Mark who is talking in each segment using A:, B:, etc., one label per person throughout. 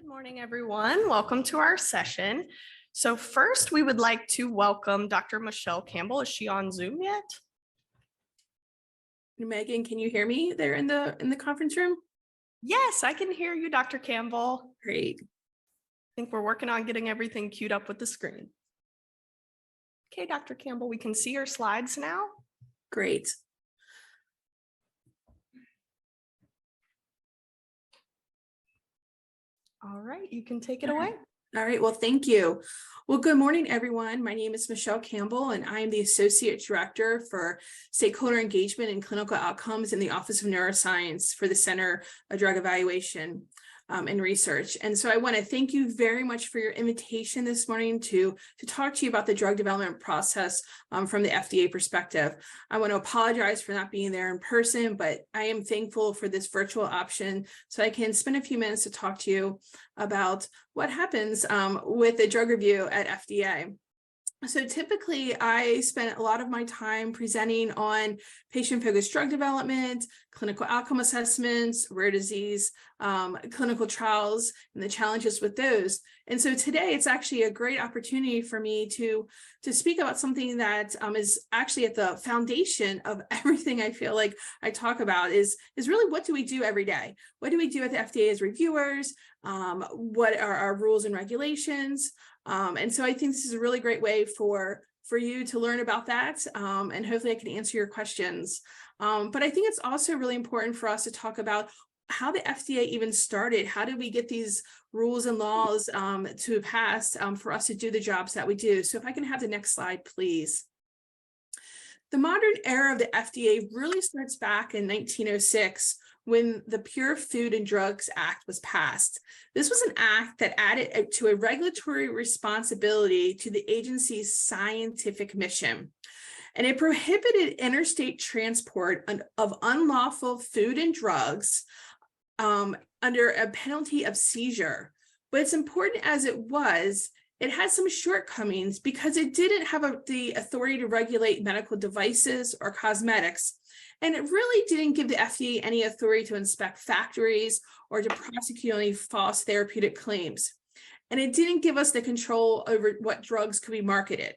A: Good morning, everyone. Welcome to our session. So first, we would like to welcome Dr. Michelle Campbell. Is she on Zoom yet?
B: Megan, can you hear me there in the conference room?
A: Yes, I can hear you, Dr. Campbell.
B: Great.
A: I think we're working on getting everything queued up with the screen. Okay, Dr. Campbell, we can see your slides now.
B: Great.
A: All right, you can take it away.
B: All right, well, thank you. Well, good morning, everyone. My name is Michelle Campbell, and I am the Associate Director for Stakeholder Engagement and Clinical Outcomes in the Office of Neuroscience for the Center of Drug Evaluation and Research. And so I want to thank you very much for your invitation this morning to talk to you about the drug development process from the FDA perspective. I want to apologize for not being there in person, but I am thankful for this virtual option so I can spend a few minutes to talk to you about what happens with the drug review at FDA. So typically, I spent a lot of my time presenting on patient-focused drug development, clinical outcome assessments, rare disease, clinical trials, and the challenges with those. And so today, it's actually a great opportunity for me to speak about something that is actually at the foundation of everything I feel like I talk about is really what do we do every day? What do we do at the FDA as reviewers? What are our rules and regulations? And so I think this is a really great way for you to learn about that, and hopefully I can answer your questions. But I think it's also really important for us to talk about how the FDA even started. How did we get these rules and laws to pass for us to do the jobs that we do? So if I can have the next slide, please. The modern era of the FDA really starts back in 1906 when the Pure Food and Drugs Act was passed. This was an act that added to a regulatory responsibility to the agency's scientific mission. And it prohibited interstate transport of unlawful food and drugs under a penalty of seizure. But as important as it was, it had some shortcomings because it didn't have the authority to regulate medical devices or cosmetics. And it really didn't give the FDA any authority to inspect factories or to prosecute any false therapeutic claims. And it didn't give us the control over what drugs could be marketed.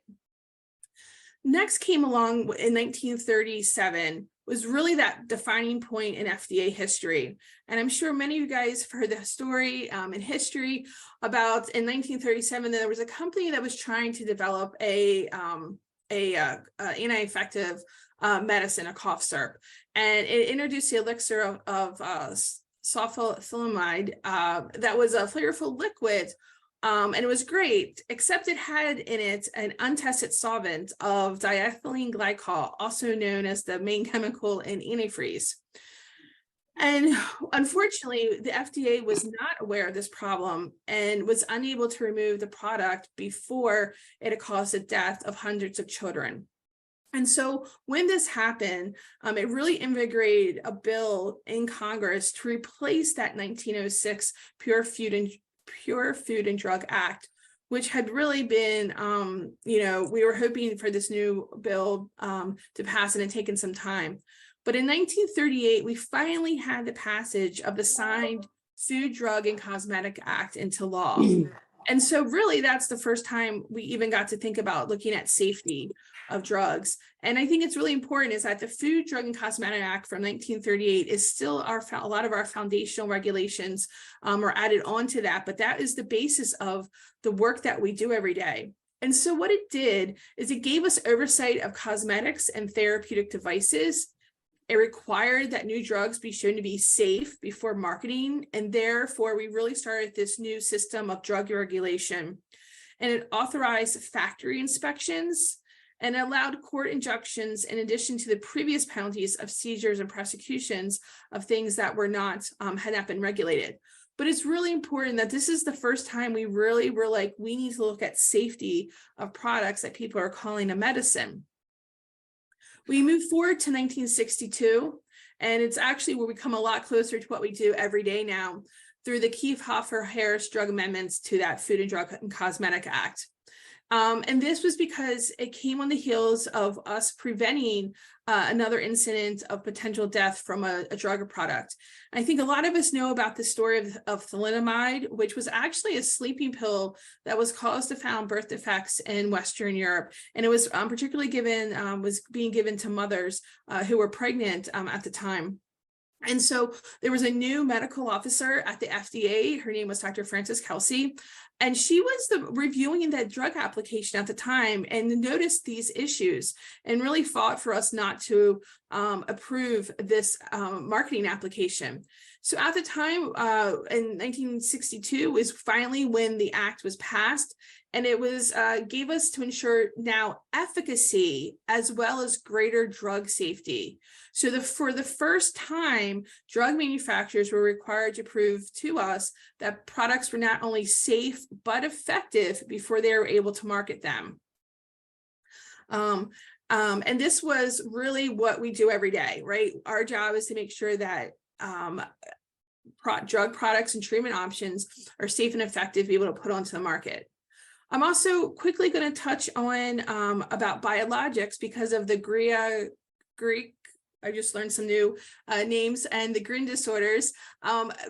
B: Next came along in 1937 was really that defining point in FDA history. And I'm sure many of you guys have heard the story in history about in 1937, there was a company that was trying to develop a anti-infective medicine, a cough syrup. And it introduced the elixir of sulfonamide that was a flavorful liquid. And it was great, except it had in it an untested solvent of diethylene glycol, also known as the main chemical in antifreeze. And unfortunately, the FDA was not aware of this problem and was unable to remove the product before it had caused the death of hundreds of children. And so when this happened, it really invigorated a bill in Congress to replace that 1906 Pure Food and Drug Act, which had really been, we were hoping for this new bill to pass and it had taken some time. But in 1938, we finally had the passage of the signed Food, Drug, and Cosmetic Act into law. And so really that's the first time we even got to think about looking at safety of drugs. And I think it's really important is that the Food, Drug, and Cosmetic Act from 1938 is still a lot of our foundational regulations are added onto that, but that is the basis of the work that we do every day. And so what it did is it gave us oversight of cosmetics and therapeutic devices. It required that new drugs be shown to be safe before marketing, and therefore we really started this new system of drug regulation. And it authorized factory inspections and allowed court injunctions in addition to the previous penalties of seizures and prosecutions of things that were not had not been regulated. But it's really important that this is the first time we really were like, we need to look at safety of products that people are calling a medicine. We move forward to 1962, and it's actually where we come a lot closer to what we do every day now through the Keefe-Hoffer-Harris drug amendments to that Food and Drug and Cosmetic Act. And this was because it came on the heels of us preventing another incident of potential death from a drug or product. I think a lot of us know about the story of thalidomide, which was actually a sleeping pill that was caused to found birth defects in Western Europe. And it was particularly being given to mothers who were pregnant at the time. And so there was a new medical officer at the FDA. Her name was Dr. Frances Kelsey, and she was reviewing that drug application at the time and noticed these issues and really fought for us not to approve this marketing application. So at the time, in 1962 is finally when the act was passed, and it was gave us to ensure now efficacy as well as greater drug safety. So for the first time, drug manufacturers were required to prove to us that products were not only safe but effective before they were able to market them. And this was really what we do every day, right? Our job is to make sure that drug products and treatment options are safe and effective to be able to put onto the market. I'm also quickly going to touch on about biologics because of the Greek. I just learned some new names, and the GRIN disorders,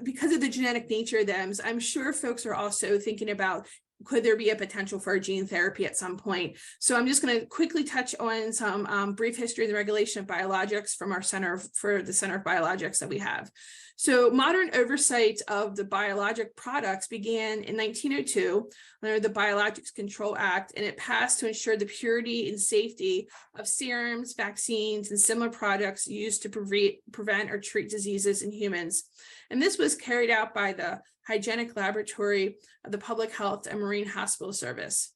B: because of the genetic nature of them. I'm sure folks are also thinking about, could there be a potential for a gene therapy at some point? So I'm just going to quickly touch on some brief history of the regulation of biologics from our Center of Biologics that we have. So modern oversight of the biologic products began in 1902 under the Biologics Control Act, and it passed to ensure the purity and safety of serums, vaccines, and similar products used to prevent or treat diseases in humans. And this was carried out by the Hygienic Laboratory of the Public Health and Marine Hospital Service.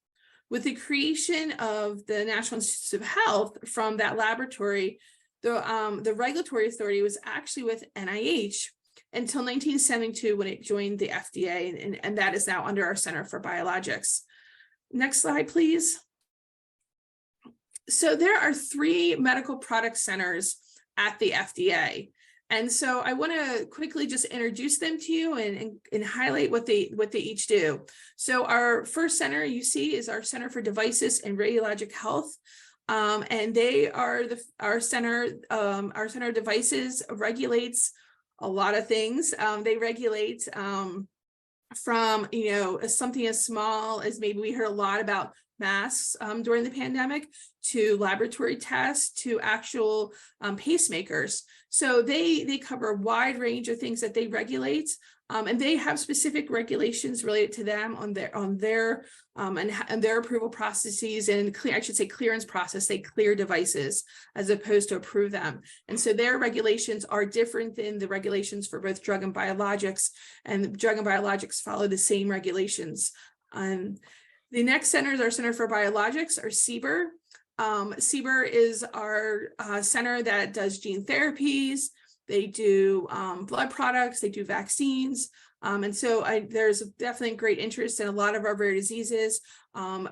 B: With the creation of the National Institutes of Health from that laboratory, the regulatory authority was actually with NIH until 1972 when it joined the FDA, and that is now under our Center for Biologics. Next slide, please. So there are 3 medical product centers at the FDA. And so I want to quickly just introduce them to you and highlight what they each do. So our first center you see is our Center for Devices and Radiologic Health. And they are our center of devices regulates a lot of things. They regulate from, something as small as maybe we heard a lot about masks during the pandemic, to laboratory tests, to actual pacemakers. So they cover a wide range of things that they regulate, and they have specific regulations related to them on their approval processes, and clearance process. They clear devices as opposed to approve them. And so their regulations are different than the regulations for both drug and biologics, and the drug and biologics follow the same regulations. The next center is our Center for Biologics, or CBER. CBER is our center that does gene therapies. They do blood products, they do vaccines. And so there's definitely great interest in a lot of our rare diseases.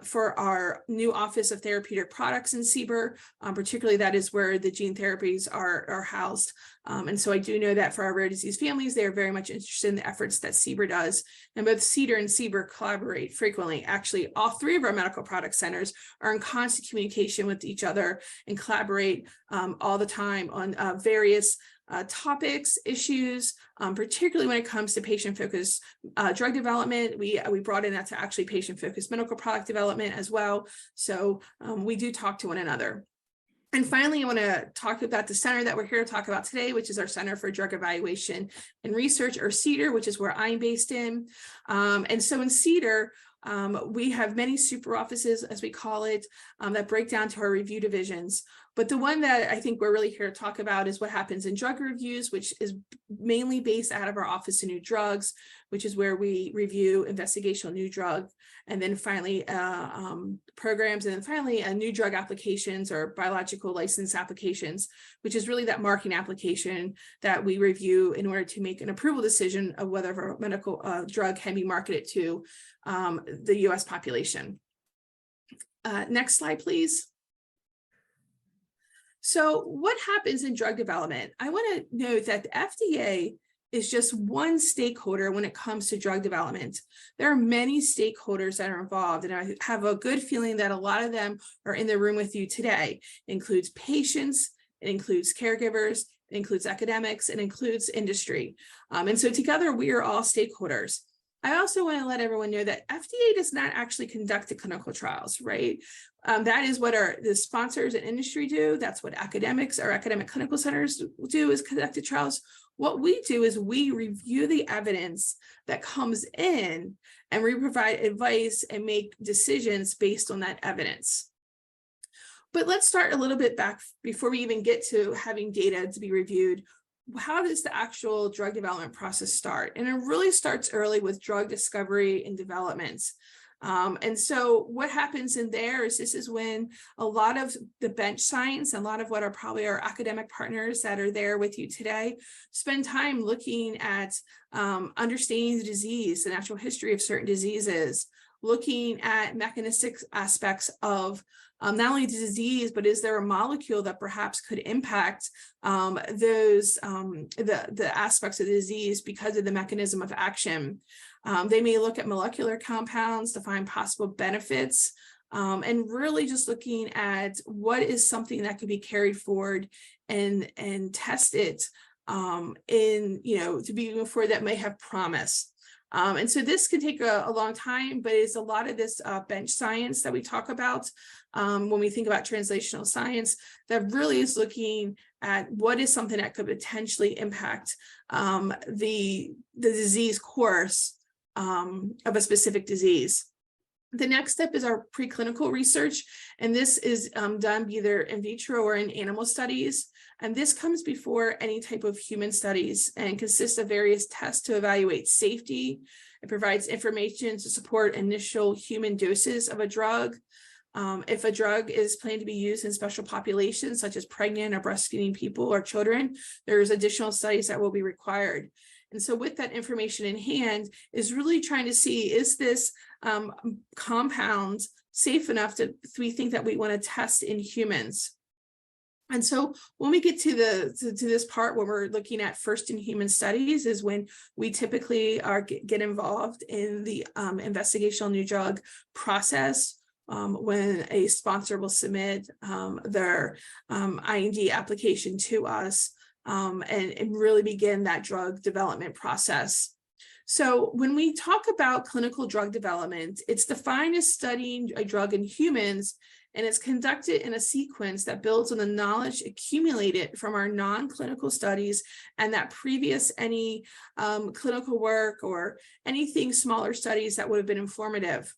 B: For our new Office of Therapeutic Products in CBER, particularly that is where the gene therapies are housed. And so I do know that for our rare disease families, they are very much interested in the efforts that CBER does. And both CDER and CBER collaborate frequently. Actually, all 3 of our medical product centers are in constant communication with each other and collaborate all the time on various topics, issues, particularly when it comes to patient-focused drug development. We brought in that to actually patient-focused medical product development as well. So we do talk to one another. And finally, I want to talk about the center that we're here to talk about today, which is our Center for Drug Evaluation and Research, or CDER, which is where I'm based in. And so in CDER, we have many super offices, as we call it, that break down to our review divisions. But the one that I think we're really here to talk about is what happens in drug reviews, which is mainly based out of our Office of New Drugs, which is where we review investigational new drug, and then finally programs, and then finally new drug applications or biological license applications, which is really that marketing application that we review in order to make an approval decision of whether a medical drug can be marketed to the US population. Next slide, please. So what happens in drug development? I want to note that the FDA is just one stakeholder when it comes to drug development. There are many stakeholders that are involved, and I have a good feeling that a lot of them are in the room with you today. It includes patients, it includes caregivers, it includes academics, it includes industry. And so together we are all stakeholders. I also want to let everyone know that FDA does not actually conduct the clinical trials, right? That is what the sponsors and industry do. That's what academics or academic clinical centers do, is conduct the trials. What we do is we review the evidence that comes in, and we provide advice and make decisions based on that evidence. But let's start a little bit back before we even get to having data to be reviewed. How does the actual drug development process start? And it really starts early with drug discovery and development. And so what happens in there is, this is when a lot of the bench science, and a lot of what are probably our academic partners that are there with you today, spend time looking at understanding the disease, the natural history of certain diseases, looking at mechanistic aspects of not only the disease, but is there a molecule that perhaps could impact the aspects of the disease because of the mechanism of action. They may look at molecular compounds to find possible benefits, and really just looking at what is something that could be carried forward and tested to be moving forward that may have promise. And so this can take a long time, but it's a lot of this bench science that we talk about when we think about translational science, that really is looking at what is something that could potentially impact the disease course of a specific disease. The next step is our preclinical research, and this is done either in vitro or in animal studies. And this comes before any type of human studies and consists of various tests to evaluate safety. It provides information to support initial human doses of a drug. If a drug is planned to be used in special populations, such as pregnant or breastfeeding people or children, there's additional studies that will be required. And so with that information in hand is really trying to see, is this compound safe enough that we think that we want to test in humans? And so when we get to this part where we're looking at first in human studies is when we typically get involved in the investigational new drug process, when a sponsor will submit their IND application to us and really begin that drug development process. So when we talk about clinical drug development, it's defined as studying a drug in humans, and it's conducted in a sequence that builds on the knowledge accumulated from our non-clinical studies and that previous any clinical work or anything smaller studies that would have been informative.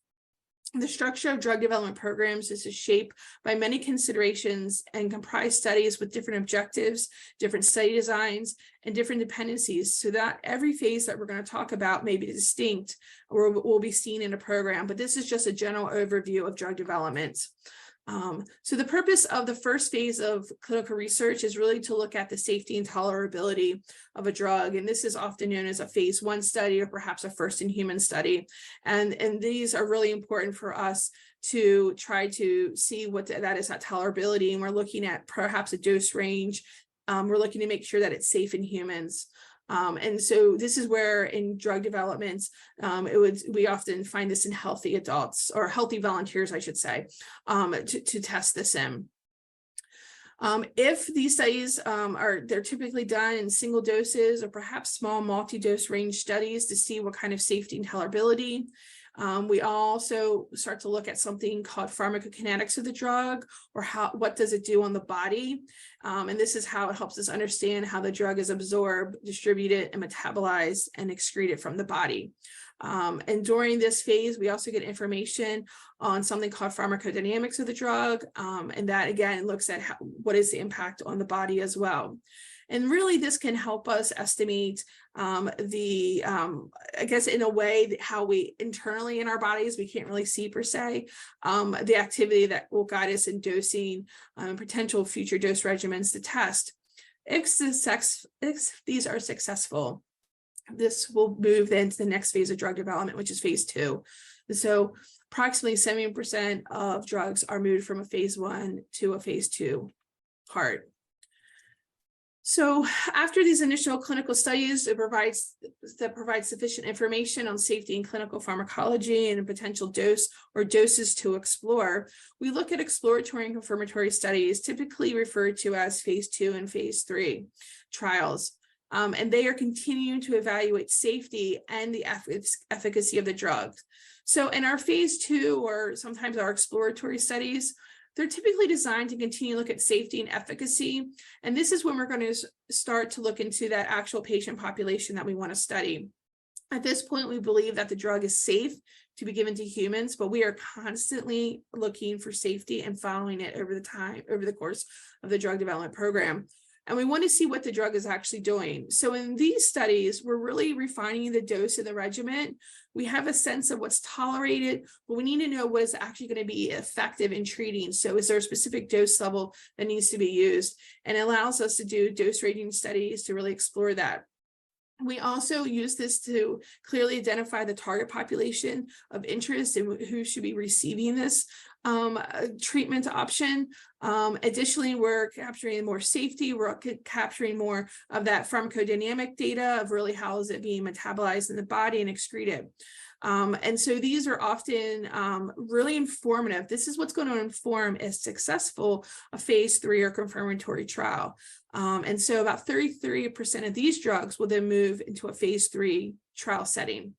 B: The structure of drug development programs is shaped by many considerations and comprise studies with different objectives, different study designs, and different dependencies, so that every phase that we're going to talk about may be distinct or will be seen in a program. But this is just a general overview of drug development. So the purpose of the first phase of clinical research is really to look at the safety and tolerability of a drug. And this is often known as a phase 1 study or perhaps a first in human study. And these are really important for us to try to see what that is, that tolerability. And we're looking at perhaps a dose range. We're looking to make sure that it's safe in humans. And so this is where in drug development, we often find this in healthy adults or healthy volunteers, I should say, to test this in. If these studies they're typically done in single doses or perhaps small multi-dose range studies to see what kind of safety and tolerability. We also start to look at something called pharmacokinetics of the drug, or what does it do on the body. And this is how it helps us understand how the drug is absorbed, distributed, and metabolized and excreted from the body. And during this phase, we also get information on something called pharmacodynamics of the drug. And that, again, looks at what is the impact on the body as well. And really, this can help us estimate I guess in a way, how we internally in our bodies, we can't really see per se, the activity that will guide us in dosing potential future dose regimens to test. If these are successful, this will move then to the next phase of drug development, which is phase 2. So approximately 70% of drugs are moved from a phase 1 to a phase 2 part. So after these initial clinical studies, that provides sufficient information on safety and clinical pharmacology and a potential dose or doses to explore, we look at exploratory and confirmatory studies, typically referred to as phase 2 and phase 3 trials. And they are continuing to evaluate safety and the efficacy of the drug. So in our phase 2, or sometimes our exploratory studies, they're typically designed to continue to look at safety and efficacy. And this is when we're going to start to look into that actual patient population that we want to study. At this point, we believe that the drug is safe to be given to humans, but we are constantly looking for safety and following it over the course of the drug development program. And we want to see what the drug is actually doing. So in these studies, we're really refining the dose of the regimen. We have a sense of what's tolerated, but we need to know what is actually going to be effective in treating. So is there a specific dose level that needs to be used? And it allows us to do dose ranging studies to really explore that. We also use this to clearly identify the target population of interest and who should be receiving this treatment option. Additionally, we're capturing more safety. We're capturing more of that pharmacodynamic data of really how is it being metabolized in the body and excreted. And so these are often really informative. This is what's going to inform a successful phase 3 or confirmatory trial. And so about 33% of these drugs will then move into a phase 3 trial setting.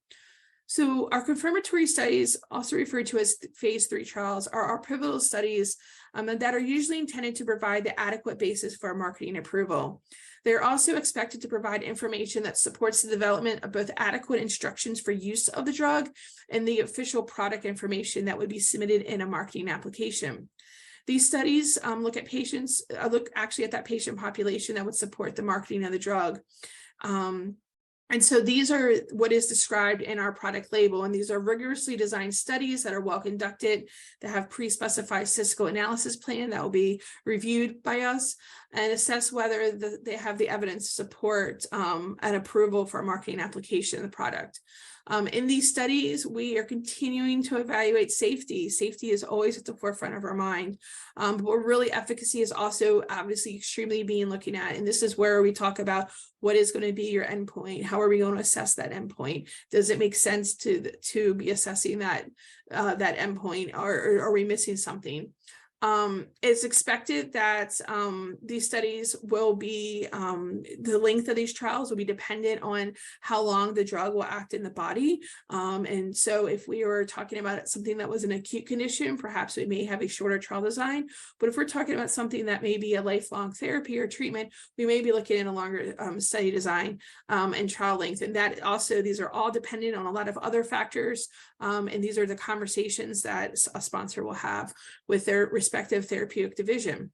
B: So our confirmatory studies, also referred to as phase 3 trials, are our pivotal studies that are usually intended to provide the adequate basis for marketing approval. They're also expected to provide information that supports the development of both adequate instructions for use of the drug and the official product information that would be submitted in a marketing application. These studies look at that patient population that would support the marketing of the drug. And so these are what is described in our product label, and these are rigorously designed studies that are well conducted, that have pre-specified statistical analysis plan that will be reviewed by us and assess whether they have the evidence to support an approval for a marketing application of the product. In these studies, we are continuing to evaluate safety. Safety is always at the forefront of our mind, but really efficacy is also obviously extremely being looking at. And this is where we talk about what is going to be your endpoint. How are we going to assess that endpoint? Does it make sense to be assessing that endpoint, or are we missing something? It's expected that these studies will be, the length of these trials will be dependent on how long the drug will act in the body. And so if we were talking about something that was an acute condition, perhaps we may have a shorter trial design. But if we're talking about something that may be a lifelong therapy or treatment, we may be looking at a longer study design and trial length. And that also, these are all dependent on a lot of other factors. And these are the conversations that a sponsor will have with their respective therapeutic division,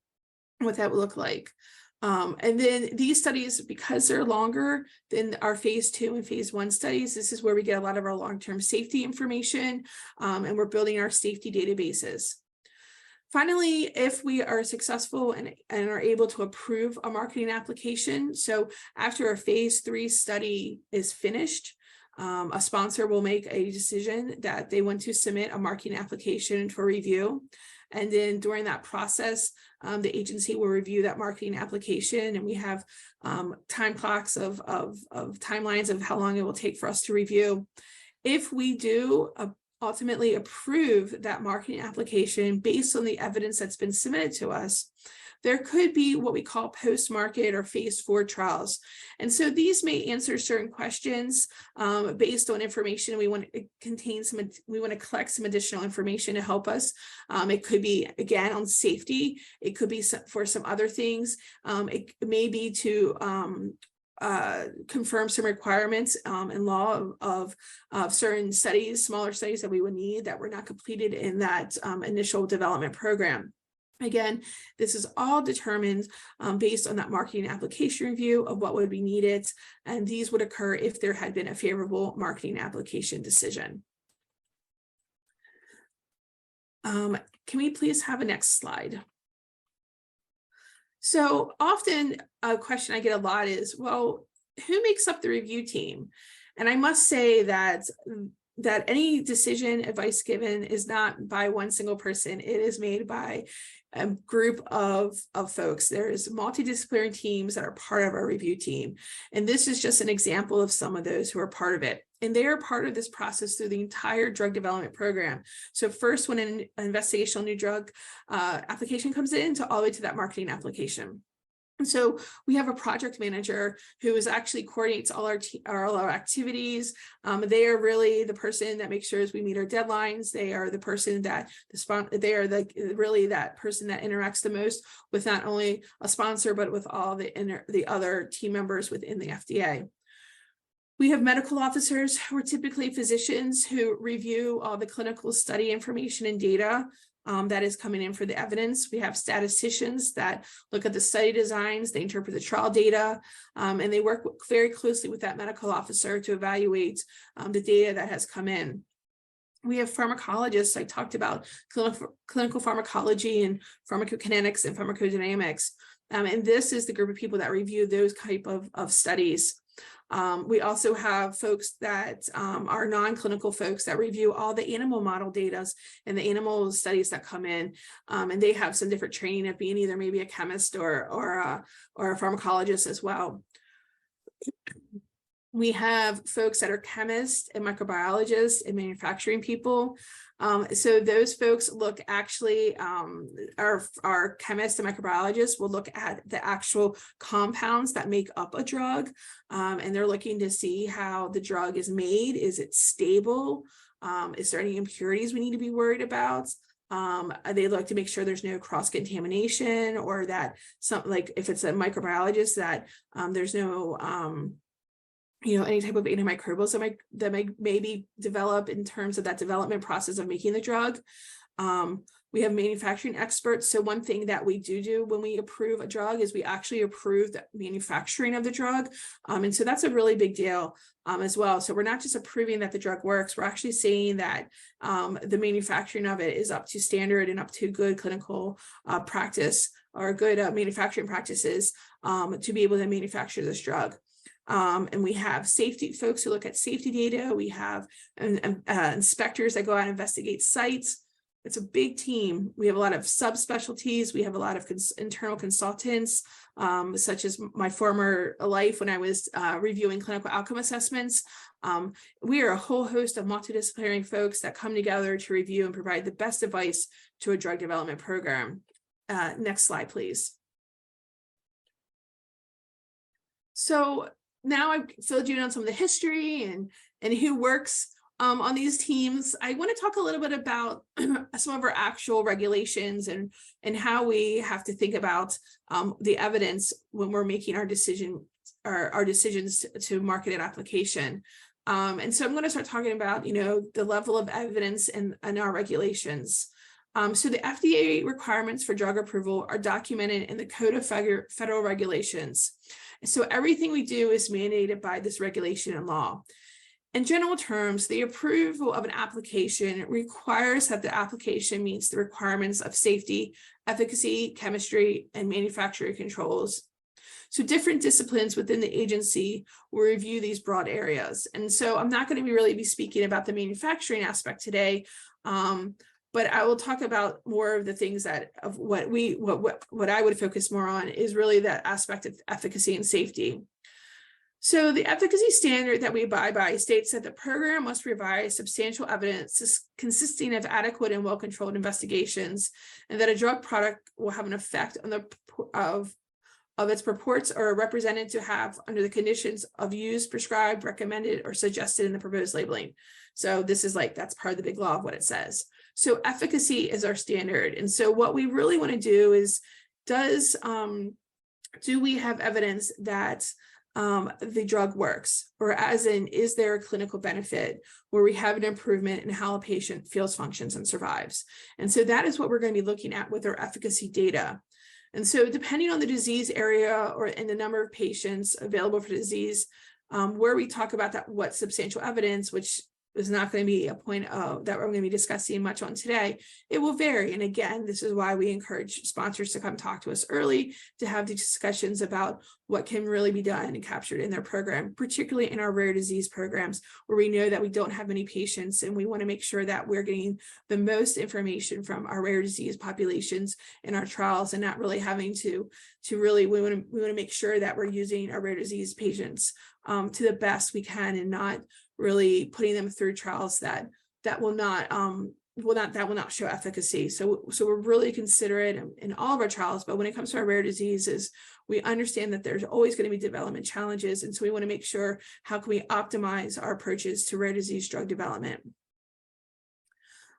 B: what that would look like. And then these studies, because they're longer than our phase 2 and phase 1 studies, this is where we get a lot of our long-term safety information, and we're building our safety databases. Finally, if we are successful and are able to approve a marketing application, so after a phase 3 study is finished, a sponsor will make a decision that they want to submit a marketing application for review. And then during that process, the agency will review that marketing application, and we have time clocks of timelines of how long it will take for us to review. If we do ultimately approve that marketing application based on the evidence that's been submitted to us, there could be what we call post-market or phase 4 trials. And so these may answer certain questions based on information we want to collect some additional information to help us. It could be, again, on safety. It could be for some other things. It may be to confirm some requirements in law of certain studies, smaller studies that we would need that were not completed in that initial development program. Again, this is all determined based on that marketing application review of what would be needed, and these would occur if there had been a favorable marketing application decision. Can we please have a next slide? So often a question I get a lot is, well, who makes up the review team? And I must say that that any decision, advice given is not by one single person. It is made by a group of folks. There's multidisciplinary teams that are part of our review team. And this is just an example of some of those who are part of it. And they are part of this process through the entire drug development program. So first, when an investigational new drug application comes in, to all the way to that marketing application. And so we have a project manager who is actually coordinates all our activities. They are really the person that makes sure we meet our deadlines. They are the person that really that person that interacts the most with not only a sponsor, but with all the other team members within the FDA. We have medical officers who are typically physicians who review all the clinical study information and data that is coming in for the evidence. We have statisticians that look at the study designs, they interpret the trial data, and they work very closely with that medical officer to evaluate the data that has come in. We have pharmacologists. I talked about clinical pharmacology and pharmacokinetics and pharmacodynamics. And this is the group of people that review those type of studies. We also have folks that are non-clinical folks that review all the animal model data and the animal studies that come in, and they have some different training of being either maybe a chemist or a pharmacologist as well. We have folks that are chemists and microbiologists and manufacturing people. So those folks look actually, our chemists and microbiologists will look at the actual compounds that make up a drug. And they're looking to see how the drug is made. Is it stable? Is there any impurities we need to be worried about? They like to make sure there's no cross-contamination, or that like if it's a microbiologist, that there's no any type of antimicrobials that might maybe develop in terms of that development process of making the drug. We have manufacturing experts. So one thing that we do when we approve a drug is we actually approve the manufacturing of the drug. And so that's a really big deal as well. So we're not just approving that the drug works, we're actually saying that the manufacturing of it is up to standard and up to good clinical practice, or good manufacturing practices to be able to manufacture this drug. And we have safety folks who look at safety data. We have inspectors that go out and investigate sites. It's a big team. We have a lot of subspecialties. We have a lot of internal consultants, such as my former life when I was reviewing clinical outcome assessments. We are a whole host of multidisciplinary folks that come together to review and provide the best advice to a drug development program. Next slide, please. So now I've filled you in on some of the history and who works on these teams. I want to talk a little bit about some of our actual regulations and how we have to think about the evidence when we're making our decisions to market an application. And so I'm going to start talking about, the level of evidence and our regulations. So the FDA requirements for drug approval are documented in the Code of Federal Regulations. So everything we do is mandated by this regulation and law. In general terms, the approval of an application requires that the application meets the requirements of safety, efficacy, chemistry, and manufacturing controls. So different disciplines within the agency will review these broad areas. And so I'm not going to really be speaking about the manufacturing aspect today, but I will talk about more of the things what I would focus more on is really that aspect of efficacy and safety. So the efficacy standard that we abide by states that the program must provide substantial evidence consisting of adequate and well-controlled investigations, and that a drug product will have an effect on of its purports or are represented to have under the conditions of use, prescribed, recommended, or suggested in the proposed labeling. So this is that's part of the big law of what it says. So efficacy is our standard. And so what we really want to do is, do we have evidence that the drug works, or as in, is there a clinical benefit where we have an improvement in how a patient feels, functions, and survives? And so that is what we're going to be looking at with our efficacy data. And so depending on the disease area and the number of patients available for disease, where we talk about that, what substantial evidence, which is not going to be a point that we're going to be discussing much on today. It will vary. And again, this is why we encourage sponsors to come talk to us early to have these discussions about what can really be done and captured in their program, particularly in our rare disease programs, where we know that we don't have many patients and we want to make sure that we're getting the most information from our rare disease populations in our trials and not really having to really, we want to make sure that we're using our rare disease patients to the best we can and not really putting them through trials that will not show efficacy. So we're really considerate in all of our trials, but when it comes to our rare diseases, we understand that there's always going to be development challenges. And so we want to make sure, how can we optimize our approaches to rare disease drug development?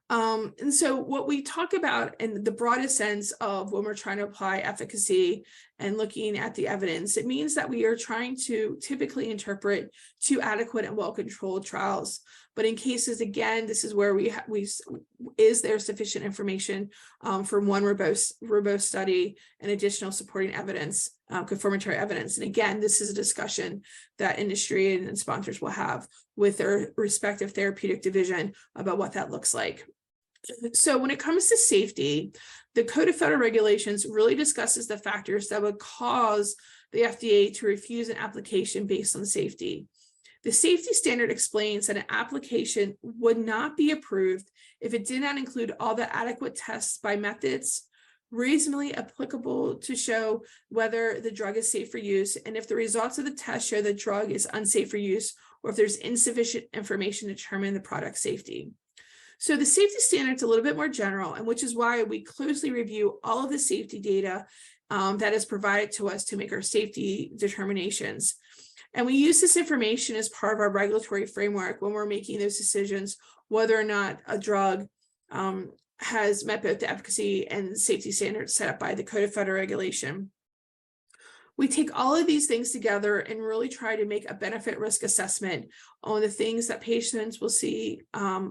B: And so what we talk about in the broadest sense of when we're trying to apply efficacy and looking at the evidence, it means that we are trying to typically interpret two adequate and well-controlled trials. But in cases, again, this is where is there sufficient information from one robust study and additional supporting evidence, confirmatory evidence. And again, this is a discussion that industry and sponsors will have with their respective therapeutic division about what that looks like. So when it comes to safety, the Code of Federal Regulations really discusses the factors that would cause the FDA to refuse an application based on safety. The safety standard explains that an application would not be approved if it did not include all the adequate tests by methods reasonably applicable to show whether the drug is safe for use, and if the results of the test show the drug is unsafe for use, or if there's insufficient information to determine the product safety. So the safety standard is a little bit more general, and which is why we closely review all of the safety data that is provided to us to make our safety determinations. And we use this information as part of our regulatory framework when we're making those decisions, whether or not a drug has met both the efficacy and safety standards set up by the Code of Federal Regulation. We take all of these things together and really try to make a benefit risk assessment on the things that patients will see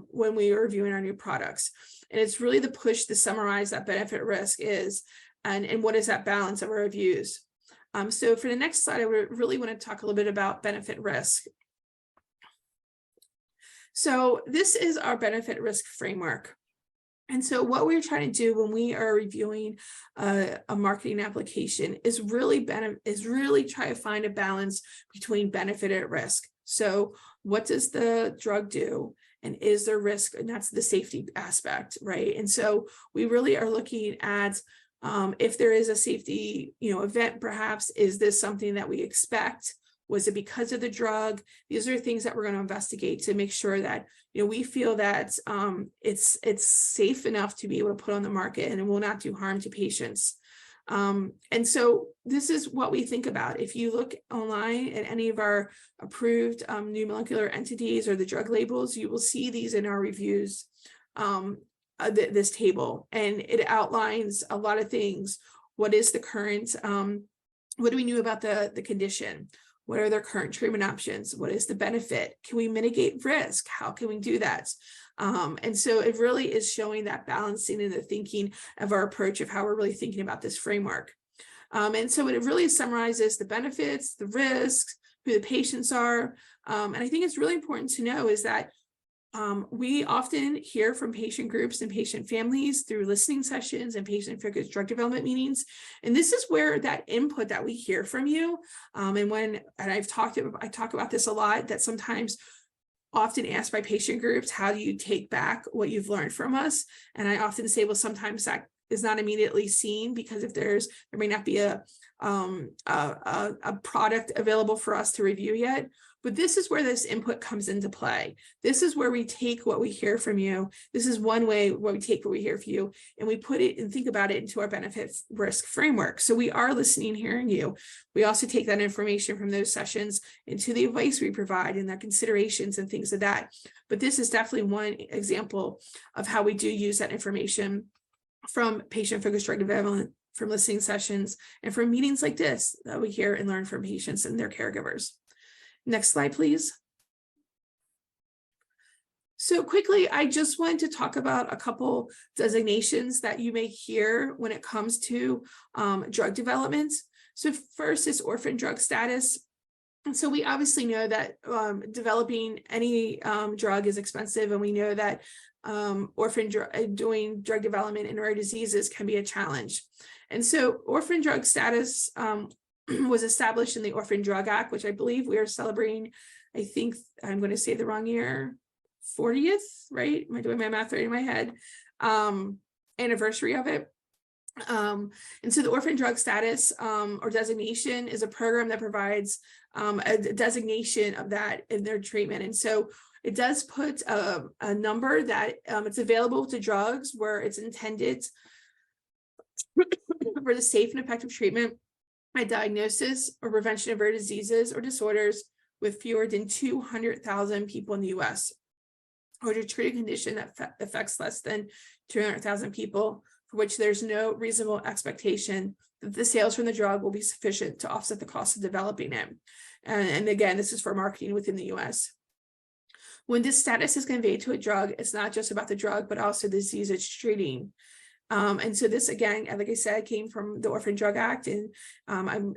B: when we are reviewing our new products. And it's really the push to summarize that benefit risk is, and what is that balance of our reviews. So for the next slide, I really want to talk a little bit about benefit risk. So this is our benefit risk framework. And so what we're trying to do when we are reviewing a marketing application is really try to find a balance between benefit and risk. So what does the drug do? And is there risk? And that's the safety aspect, right? And so we really are looking at if there is a safety, event, perhaps, is this something that we expect? Was it because of the drug? These are things that we're going to investigate to make sure that, we feel that it's safe enough to be able to put on the market and it will not do harm to patients. And so this is what we think about. If you look online at any of our approved new molecular entities or the drug labels, you will see these in our reviews, this table, and it outlines a lot of things. What is the current, what do we know about the condition? What are their current treatment options? What is the benefit? Can we mitigate risk? How can we do that? And so it really is showing that balancing in the thinking of our approach of how we're really thinking about this framework. And so it really summarizes the benefits, the risks, who the patients are. And I think it's really important to know is that we often hear from patient groups and patient families through listening sessions and patient-focused drug development meetings. And this is where that input that we hear from you, and I talk about this a lot, that sometimes often asked by patient groups, how do you take back what you've learned from us? And I often say, well, sometimes that is not immediately seen because if there may not be a product available for us to review yet. But this is where this input comes into play. This is where we take what we hear from you. This is one way where we take what we hear from you and we put it and think about it into our benefit risk framework. So we are listening, hearing you. We also take that information from those sessions into the advice we provide and their considerations and things of that. But this is definitely one example of how we do use that information from patient-focused drug development, from listening sessions, and from meetings like this that we hear and learn from patients and their caregivers. Next slide, please. So quickly, I just wanted to talk about a couple designations that you may hear when it comes to drug development. So first is orphan drug status. And so we obviously know that developing any drug is expensive, and we know that doing drug development in rare diseases can be a challenge. And so orphan drug status was established in the Orphan Drug Act, which I believe we are celebrating, I think I'm going to say the wrong year, 40th, right? Am I doing my math right in my head? Anniversary of it. And so the orphan drug status or designation is a program that provides a designation of that in their treatment. And so it does put a number that it's available to drugs where it's intended for the safe and effective treatment by diagnosis or prevention of rare diseases or disorders with fewer than 200,000 people in the US, or to treat a condition that affects less than 200,000 people, for which there's no reasonable expectation that the sales from the drug will be sufficient to offset the cost of developing it. And again, this is for marketing within the US. When this status is conveyed to a drug, it's not just about the drug, but also the disease it's treating. And so this, again, like I said, came from the Orphan Drug Act. And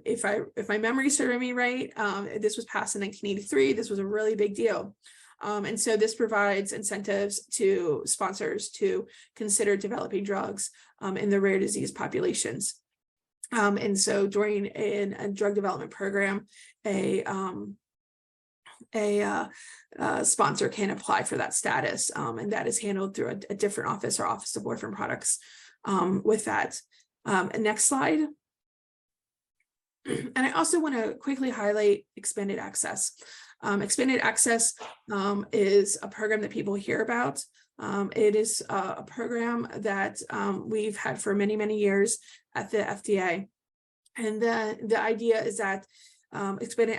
B: if my memory serves me right, this was passed in 1983. This was a really big deal. And so this provides incentives to sponsors to consider developing drugs in the rare disease populations. And so during a drug development program, a sponsor can apply for that status, and that is handled through a different office or Office of Orphan Products with that. Next slide. And I also want to quickly highlight expanded access. Expanded access is a program that people hear about. It is a program that we've had for many, many years at the FDA. And the idea is that expanded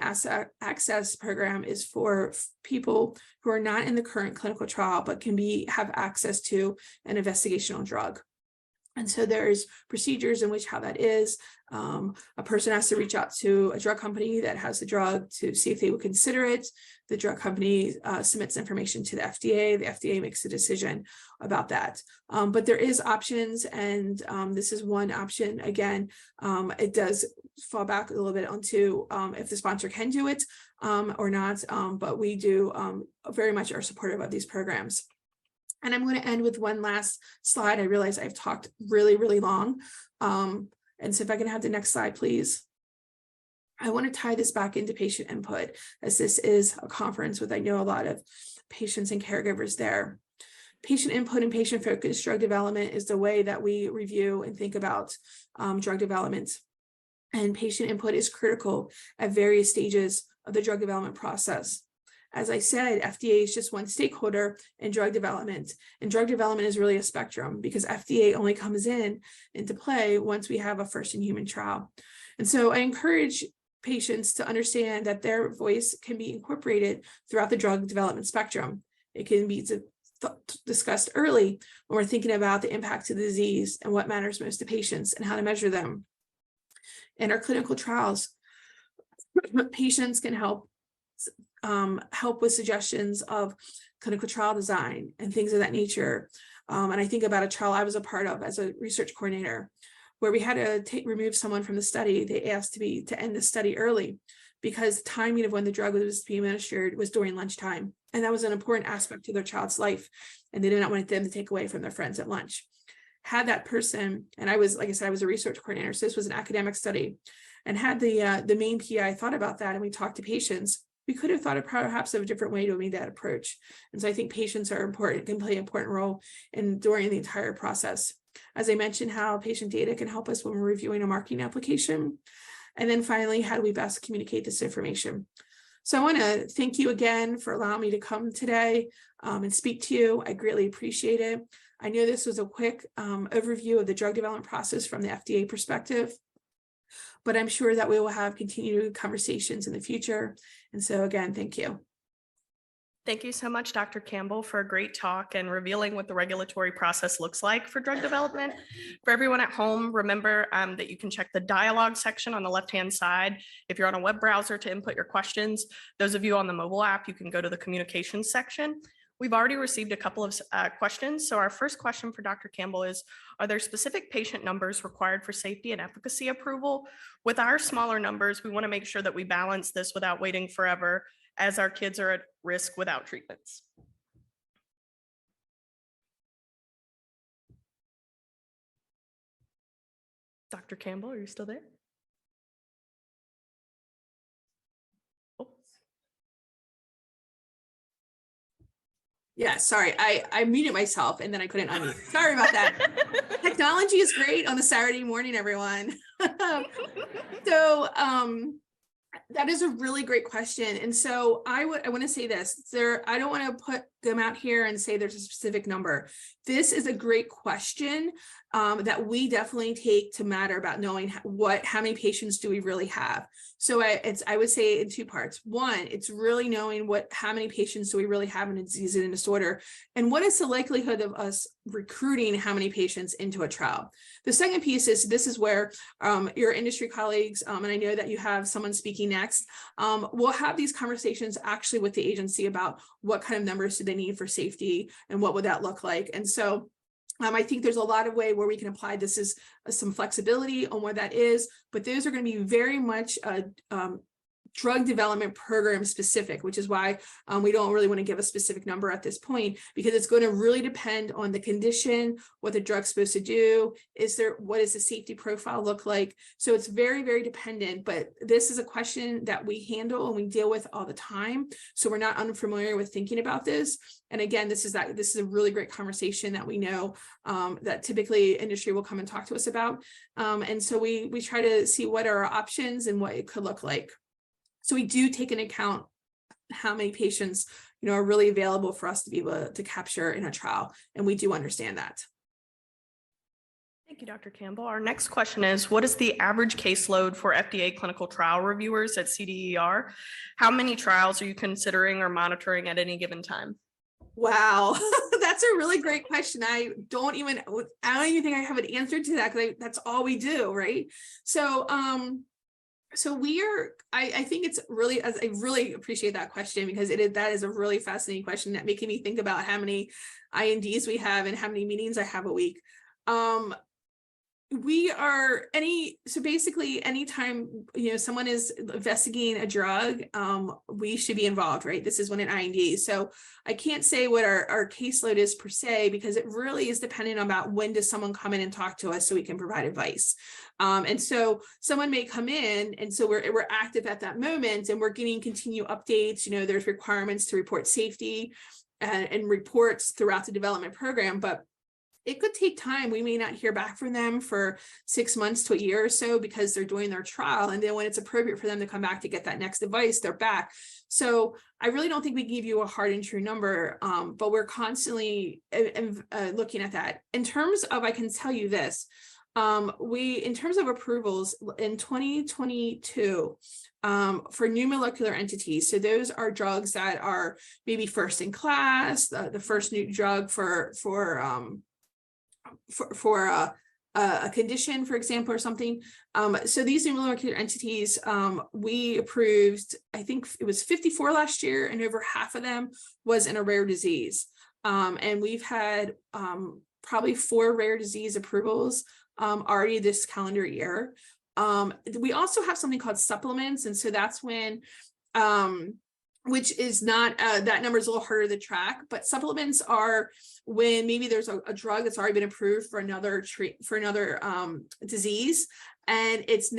B: access program is for people who are not in the current clinical trial, but can have access to an investigational drug. And so there's procedures in which how that is. A person has to reach out to a drug company that has the drug to see if they would consider it. The drug company submits information to the FDA. The FDA makes a decision about that. But there is options, and this is one option. Again, it does fall back a little bit onto if the sponsor can do it or not. But we do very much are supportive of these programs. And I'm going to end with one last slide. I realize I've talked really, really long. And so if I can have the next slide, please. I want to tie this back into patient input, as this is a conference with, I know, a lot of patients and caregivers there. Patient input and patient-focused drug development is the way that we review and think about drug development. And patient input is critical at various stages of the drug development process. As I said, FDA is just one stakeholder in drug development, and drug development is really a spectrum because FDA only comes into play once we have a first-in-human trial. And so I encourage patients to understand that their voice can be incorporated throughout the drug development spectrum. It can be discussed early when we're thinking about the impact of the disease and what matters most to patients and how to measure them. In our clinical trials, patients can help with suggestions of clinical trial design and things of that nature. And I think about a trial I was a part of as a research coordinator, where we had to remove someone from the study. They asked to end the study early because the timing of when the drug was being administered was during lunchtime. And that was an important aspect to their child's life. And they did not want them to take away from their friends at lunch. Had that person, and I was, like I said, I was a research coordinator, so this was an academic study, and had the main PI thought about that and we talked to patients, we could have thought of perhaps of a different way to make that approach. And so I think patients are important, can play an important role during the entire process. As I mentioned, how patient data can help us when we're reviewing a marketing application. And then finally, how do we best communicate this information? So I want to thank you again for allowing me to come today and speak to you. I greatly appreciate it. I know this was a quick overview of the drug development process from the FDA perspective, but I'm sure that we will have continued conversations in the future. And so again, thank you.
A: Thank you so much, Dr. Campbell, for a great talk and revealing what the regulatory process looks like for drug development. For everyone at home, remember that you can check the dialogue section on the left-hand side. If you're on a web browser to input your questions, those of you on the mobile app, you can go to the communications section. We've already received a couple of questions. So our first question for Dr. Campbell is, are there specific patient numbers required for safety and efficacy approval? With our smaller numbers, we want to make sure that we balance this without waiting forever, as our kids are at risk without treatments. Dr. Campbell, are you still there? Oh.
B: Yeah, sorry, I muted myself and then I couldn't unmute. Sorry about that. Technology is great on the Saturday morning, everyone. So that is a really great question. And so I want to say this, I don't want to put them out here and say there's a specific number. This is a great question that we definitely take to matter about knowing how many patients do we really have. So I would say in two parts. One, it's really knowing how many patients do we really have in a disease and a disorder, and what is the likelihood of us recruiting how many patients into a trial. The second piece is, this is where your industry colleagues, and I know that you have someone speaking next, we'll have these conversations actually with the agency about what kind of numbers do they need for safety and what would that look like. And so I think there's a lot of way where we can apply this is some flexibility on what that is, but those are going to be very much drug development program specific, which is why we don't really want to give a specific number at this point, because it's going to really depend on the condition, what the drug's supposed to do, what does the safety profile look like. So it's very, very dependent, but this is a question that we handle and we deal with all the time. So we're not unfamiliar with thinking about this. And again, this is a really great conversation that we know that typically industry will come and talk to us about. And so we try to see what are our options and what it could look like. So we do take into account how many patients, are really available for us to be able to capture in a trial. And we do understand that.
A: Thank you, Dr. Campbell. Our next question is, what is the average caseload for FDA clinical trial reviewers at CDER? How many trials are you considering or monitoring at any given time?
B: Wow, that's a really great question. I don't even think I have an answer to that, because that's all we do, right? So I think it's really, I really appreciate that question, because that is a really fascinating question that making me think about how many INDs we have and how many meetings I have a week. So basically anytime, someone is investigating a drug, we should be involved, right? This is when an IND. So I can't say what our caseload is per se, because it really is dependent on about when does someone come in and talk to us so we can provide advice. And so someone may come in, and so we're active at that moment, and we're getting continued updates. There's requirements to report safety and reports throughout the development program, but it could take time. We may not hear back from them for 6 months to a year or so, because they're doing their trial. And then when it's appropriate for them to come back to get that next device, they're back. So I really don't think we give you a hard and true number, but we're constantly looking at that. In terms of, I can tell you this, in terms of approvals in 2022, for new molecular entities, so those are drugs that are maybe first in class, the first new drug for a condition, for example, or something. So these new molecular entities, we approved, I think it was 54 last year, and over half of them was in a rare disease. And we've had probably 4 rare disease approvals already this calendar year. We also have something called supplements. And so that's when, which is not, that number is a little harder to track, but supplements are when maybe there's a drug that's already been approved for another disease, and it's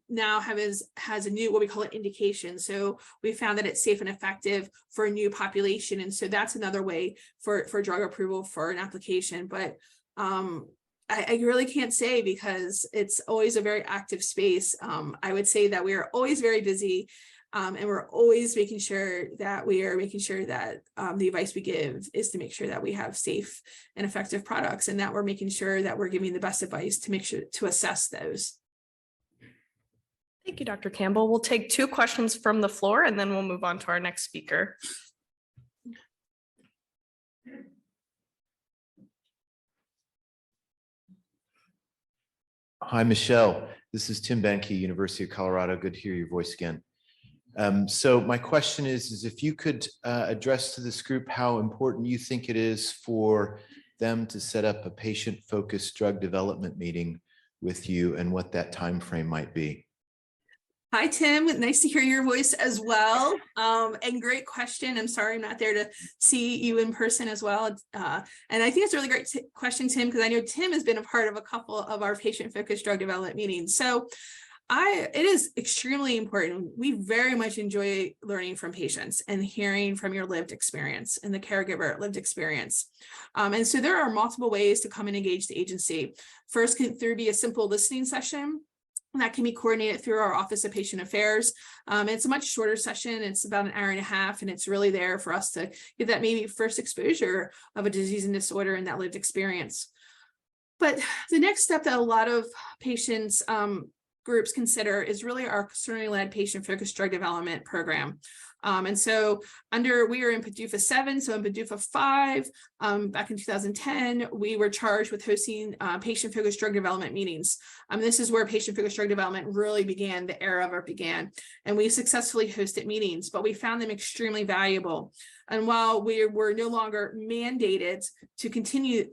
B: now has a new, what we call an indication. So we found that it's safe and effective for a new population. And so that's another way for drug approval for an application. But I really can't say, because it's always a very active space. I would say that we are always very busy, and we're always making sure that the advice we give is to make sure that we have safe and effective products, and that we're making sure that we're giving the best advice to make sure to assess those.
A: Thank you, Dr. Campbell. We'll take 2 questions from the floor, and then we'll move on to our next speaker.
C: Hi, Michelle. This is Tim Benke, University of Colorado. Good to hear your voice again. So my question is if you could address to this group how important you think it is for them to set up a patient-focused drug development meeting with you and what that time frame might be.
B: Hi, Tim. Nice to hear your voice as well. And great question. I'm sorry I'm not there to see you in person as well. And I think it's a really great question, Tim, because I know Tim has been a part of a couple of our patient-focused drug development meetings. So it is extremely important. We very much enjoy learning from patients and hearing from your lived experience and the caregiver lived experience. And so there are multiple ways to come and engage the agency. First, can through be a simple listening session. And that can be coordinated through our Office of Patient Affairs. It's a much shorter session. It's about an hour and a half, and it's really there for us to get that maybe first exposure of a disease and disorder and that lived experience. But the next step that a lot of patients groups consider is really our externally led patient-focused drug development program. And so we are in PDUFA 7, so in PDUFA 5, back in 2010, we were charged with hosting patient-focused drug development meetings. This is where patient-focused drug development really began, the era of it began. And we successfully hosted meetings, but we found them extremely valuable. And while we were no longer mandated to continue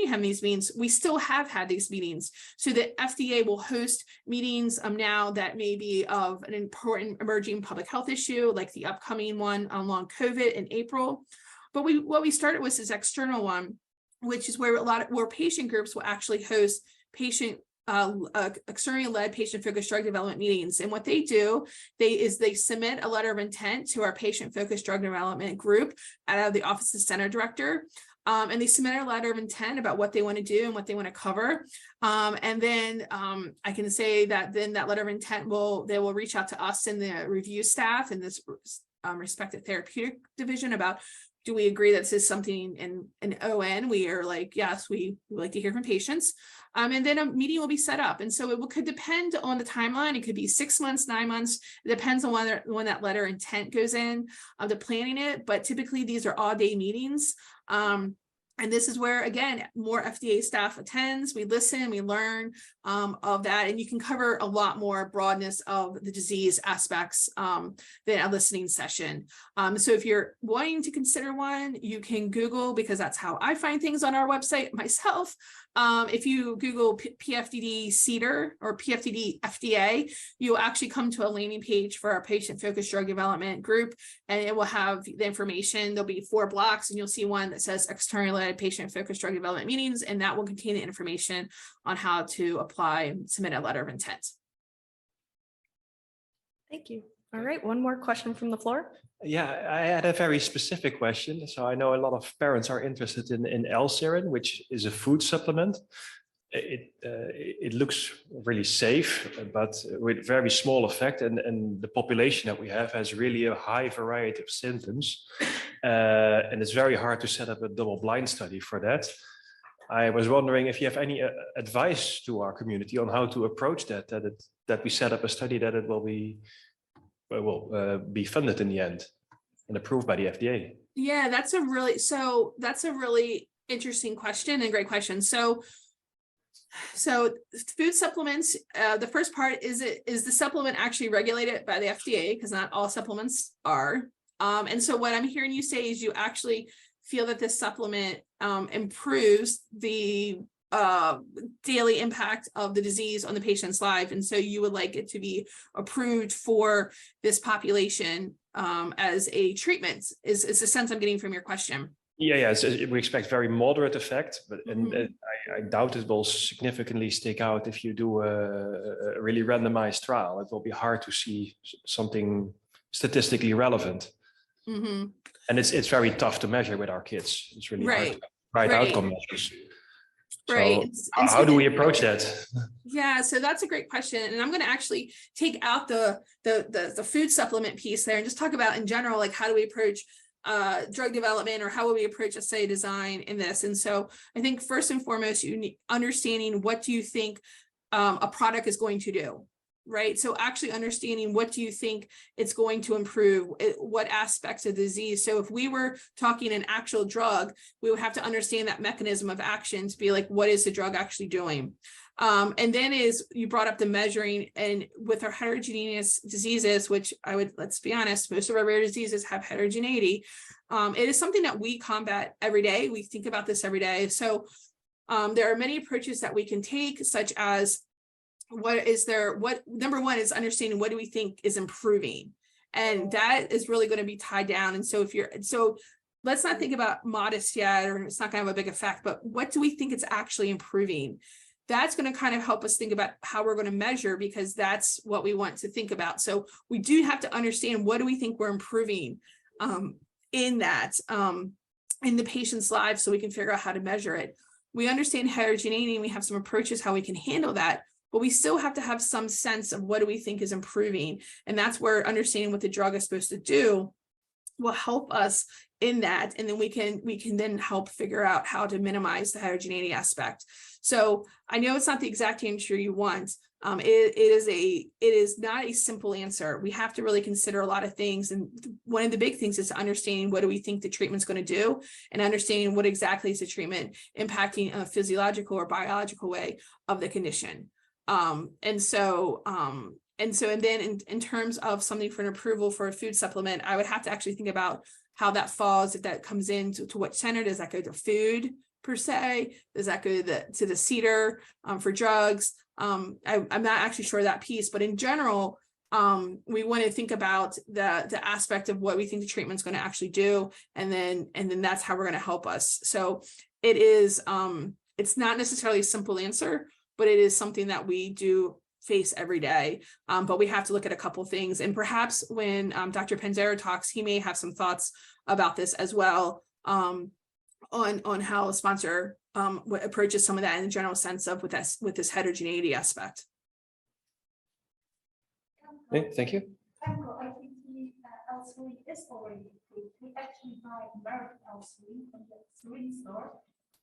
B: having these meetings, we still have had these meetings. So the FDA will host meetings now that may be of an important emerging public health issue, like the upcoming one on long COVID in April. But what we started with is external one, which is where where patient groups will actually host externally led patient-focused drug development meetings. And what they do, they submit a letter of intent to our patient-focused drug development group out of the Office of Center Director. And they submit a letter of intent about what they want to do and what they want to cover. And then I can say that then that letter of intent they will reach out to us and the review staff in this respective therapeutic division about, do we agree that this is something in ON? We are like, yes, we like to hear from patients. And then a meeting will be set up. And so it could depend on the timeline. It could be 6 months, 9 months. It depends on when that letter of intent goes in, the planning it. But typically these are all day meetings. And this is where, again, more FDA staff attends. We listen, we learn of that, and you can cover a lot more broadness of the disease aspects than a listening session. So if you're wanting to consider one, you can Google, because that's how I find things on our website myself. If you Google PFDD CEDAR or PFDD FDA, you'll actually come to a landing page for our patient-focused drug development group, and it will have the information. There'll be 4 blocks, and you'll see one that says externally led patient-focused drug development meetings, and that will contain the information on how to apply and submit a letter of intent.
A: Thank you. All right, one more question from the floor.
D: Yeah, I had a very specific question. So I know a lot of parents are interested in L-serin, which is a food supplement. It looks really safe, but with very small effect. And the population that we have has really a high variety of symptoms. And it's very hard to set up a double-blind study for that. I was wondering if you have any advice to our community on how to approach that we set up a study that it will be funded in the end and approved by the FDA.
B: Yeah, that's a really interesting question and great question. So food supplements, the first part is the supplement actually regulated by the FDA, because not all supplements are. And so what I'm hearing you say is you actually feel that this supplement improves the daily impact of the disease on the patient's life. And so you would like it to be approved for this population as a treatment, is the sense I'm getting from your question.
D: Yeah. So we expect very moderate effect, but I doubt it will significantly stick out if you do a really randomized trial. It will be hard to see something statistically relevant. And it's very tough to measure with our kids. It's really hard to write outcome measures.
B: Right.
D: So how do we approach that?
B: Yeah, so that's a great question. And I'm going to actually take out the food supplement piece there and just talk about in general, like, how do we approach drug development, or how will we approach a study design in this? And so I think first and foremost, you need understanding, what do you think a product is going to do? Right. So actually understanding, what do you think it's going to improve, what aspects of the disease. So if we were talking an actual drug, we would have to understand that mechanism of action to be like, what is the drug actually doing? And then you brought up the measuring, and with our heterogeneous diseases, which let's be honest, most of our rare diseases have heterogeneity. It is something that we combat every day. We think about this every day. So there are many approaches that we can take, such as number one is understanding what do we think is improving. And that is really going to be tied down. And so let's not think about modest yet, or it's not going to have a big effect, but what do we think it's actually improving? That's going to kind of help us think about how we're going to measure, because that's what we want to think about. So we do have to understand, what do we think we're improving in the patient's lives, so we can figure out how to measure it. We understand heterogeneity, and we have some approaches how we can handle that, but we still have to have some sense of what do we think is improving. And that's where understanding what the drug is supposed to do will help us in that. And then we can then help figure out how to minimize the heterogeneity aspect. So I know it's not the exact answer you want. It is not a simple answer. We have to really consider a lot of things. And one of the big things is understanding what do we think the treatment's going to do, and understanding what exactly is the treatment impacting a physiological or biological way of the condition. And then in terms of something for an approval for a food supplement, I would have to actually think about how that falls, if that comes into what center. Does that go to food per se? Does that go to the CEDAR for drugs? I'm not actually sure of that piece, but in general, we want to think about the aspect of what we think the treatment's going to actually do, and then that's how we're going to help us. So it is it's not necessarily a simple answer, but it is something that we do face every day. But we have to look at a couple things, and perhaps when Dr. Panzara talks, he may have some thoughts about this as well, on how a sponsor approaches some of that in the general sense of with this heterogeneity aspect.
D: Okay, thank you.
E: I think the L3 is already approved. We actually buy American L3 from the GRIN store,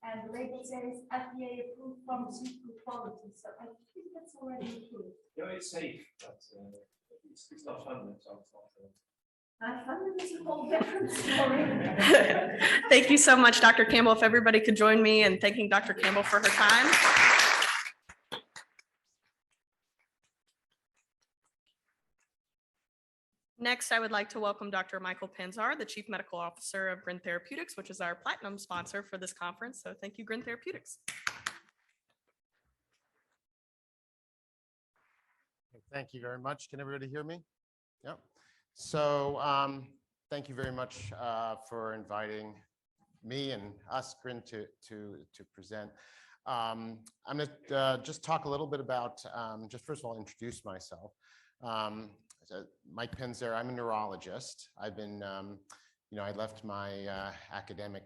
E: and the label says FDA approved pharmaceutical quality. So I think that's already approved.
D: No, it's safe, but it's not funded.
E: Funding is a whole different story.
A: Thank you so much, Dr. Campbell. If everybody could join me in thanking Dr. Campbell for her time. Next, I would like to welcome Dr. Michael Panzara, the Chief Medical Officer of GRIN Therapeutics, which is our platinum sponsor for this conference. So thank you, GRIN Therapeutics.
F: Thank you very much. Can everybody hear me? Yep. So thank you very much for inviting me and us, GRIN, to present. I'm going to just talk a little bit about, just first of all, introduce myself. Mike Panzara, I'm a neurologist. I've been, I left my academic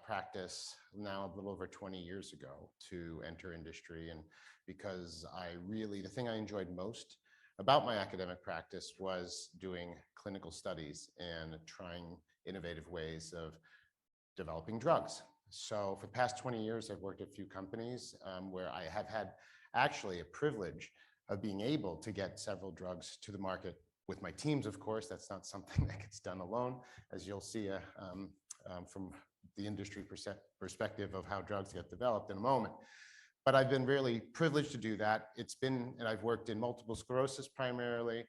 F: practice now a little over 20 years ago to enter industry. And because the thing I enjoyed most about my academic practice was doing clinical studies and trying innovative ways of developing drugs. So for the past 20 years, I've worked at a few companies where I have had actually a privilege of being able to get several drugs to the market with my teams. Of course, that's not something that gets done alone, as you'll see from the industry perspective of how drugs get developed in a moment. But I've been really privileged to do that. And I've worked in multiple sclerosis primarily,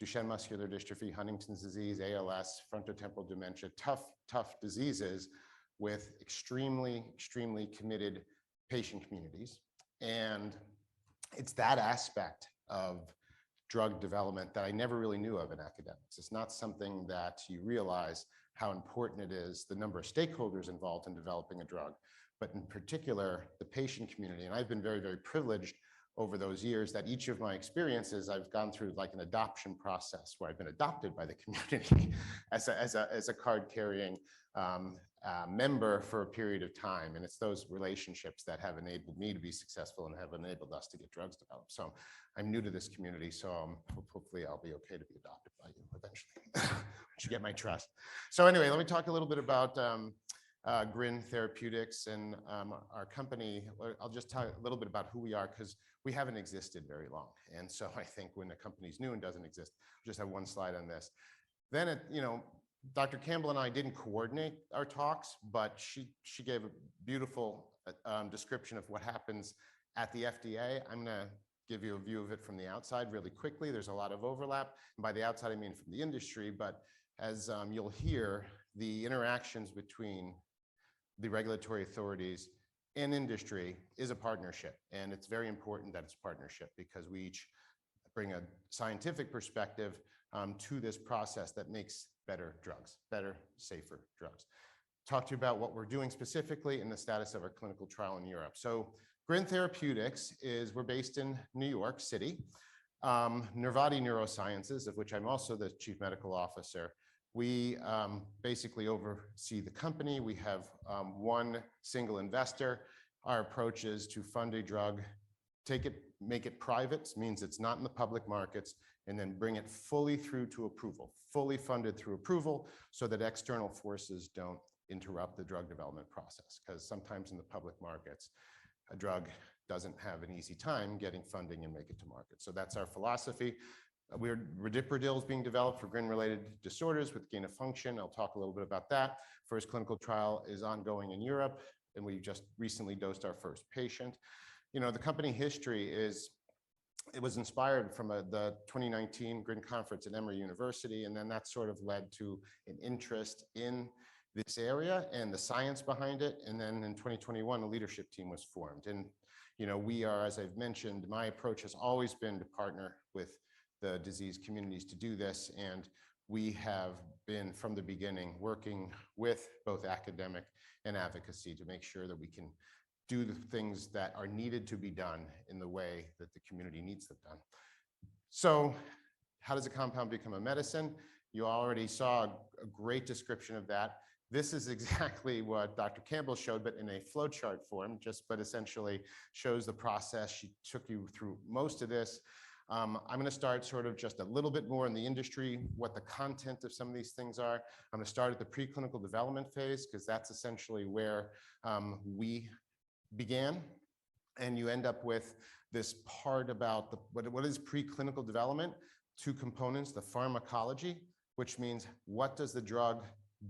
F: Duchenne muscular dystrophy, Huntington's disease, ALS, frontotemporal dementia, tough diseases with extremely committed patient communities. And it's that aspect of drug development that I never really knew of in academics. It's not something that you realize how important it is, the number of stakeholders involved in developing a drug, but in particular, the patient community. And I've been very privileged over those years that each of my experiences, I've gone through like an adoption process where I've been adopted by the community as a card-carrying member for a period of time. And it's those relationships that have enabled me to be successful and have enabled us to get drugs developed. So I'm new to this community, so hopefully I'll be okay to be adopted by you eventually, once you get my trust. So anyway, let me talk a little bit about GRIN Therapeutics and our company. I'll just talk a little bit about who we are, because we haven't existed very long. And so I think when a company's new and doesn't exist, just have one slide on this. Then Dr. Campbell and I didn't coordinate our talks, but she gave a beautiful description of what happens At the FDA, I'm going to give you a view of it from the outside really quickly. There's a lot of overlap. And by the outside, I mean from the industry. But as you'll hear, the interactions between the regulatory authorities and industry is a partnership. And it's very important that it's a partnership because we each bring a scientific perspective to this process that makes better drugs, better, safer drugs. Talk to you about what we're doing specifically and the status of our clinical trial in Europe. So GRIN Therapeutics we're based in New York City. Nervati Neurosciences, of which I'm also the chief medical officer, we basically oversee the company. We have one single investor. Our approach is to fund a drug, make it private, means it's not in the public markets, and then bring it fully through to approval, fully funded through approval so that external forces don't interrupt the drug development process. Because sometimes in the public markets, a drug doesn't have an easy time getting funding and make it to market. So that's our philosophy. Radiprodil is being developed for GRIN-related disorders with gain of function. I'll talk a little bit about that. First clinical trial is ongoing in Europe, and we just recently dosed our first patient. You know, the company history it was inspired from the 2019 GRIN conference at Emory University, and then that sort of led to an interest in this area and the science behind it. And then in 2021, a leadership team was formed. And, you know, we are, as I've mentioned, my approach has always been to partner with the disease communities to do this. And we have been from the beginning working with both academic and advocacy to make sure that we can do the things that are needed to be done in the way that the community needs them done. So how does a compound become a medicine? You already saw a great description of that. This is exactly what Dr. Campbell showed, but in a flowchart form, but essentially shows the process. She took you through most of this. I'm going to start sort of just a little bit more in the industry, what the content of some of these things are. I'm going to start at the preclinical development phase, because that's essentially where we began. And you end up with this part about what is preclinical development, two components, the pharmacology, which means what does the drug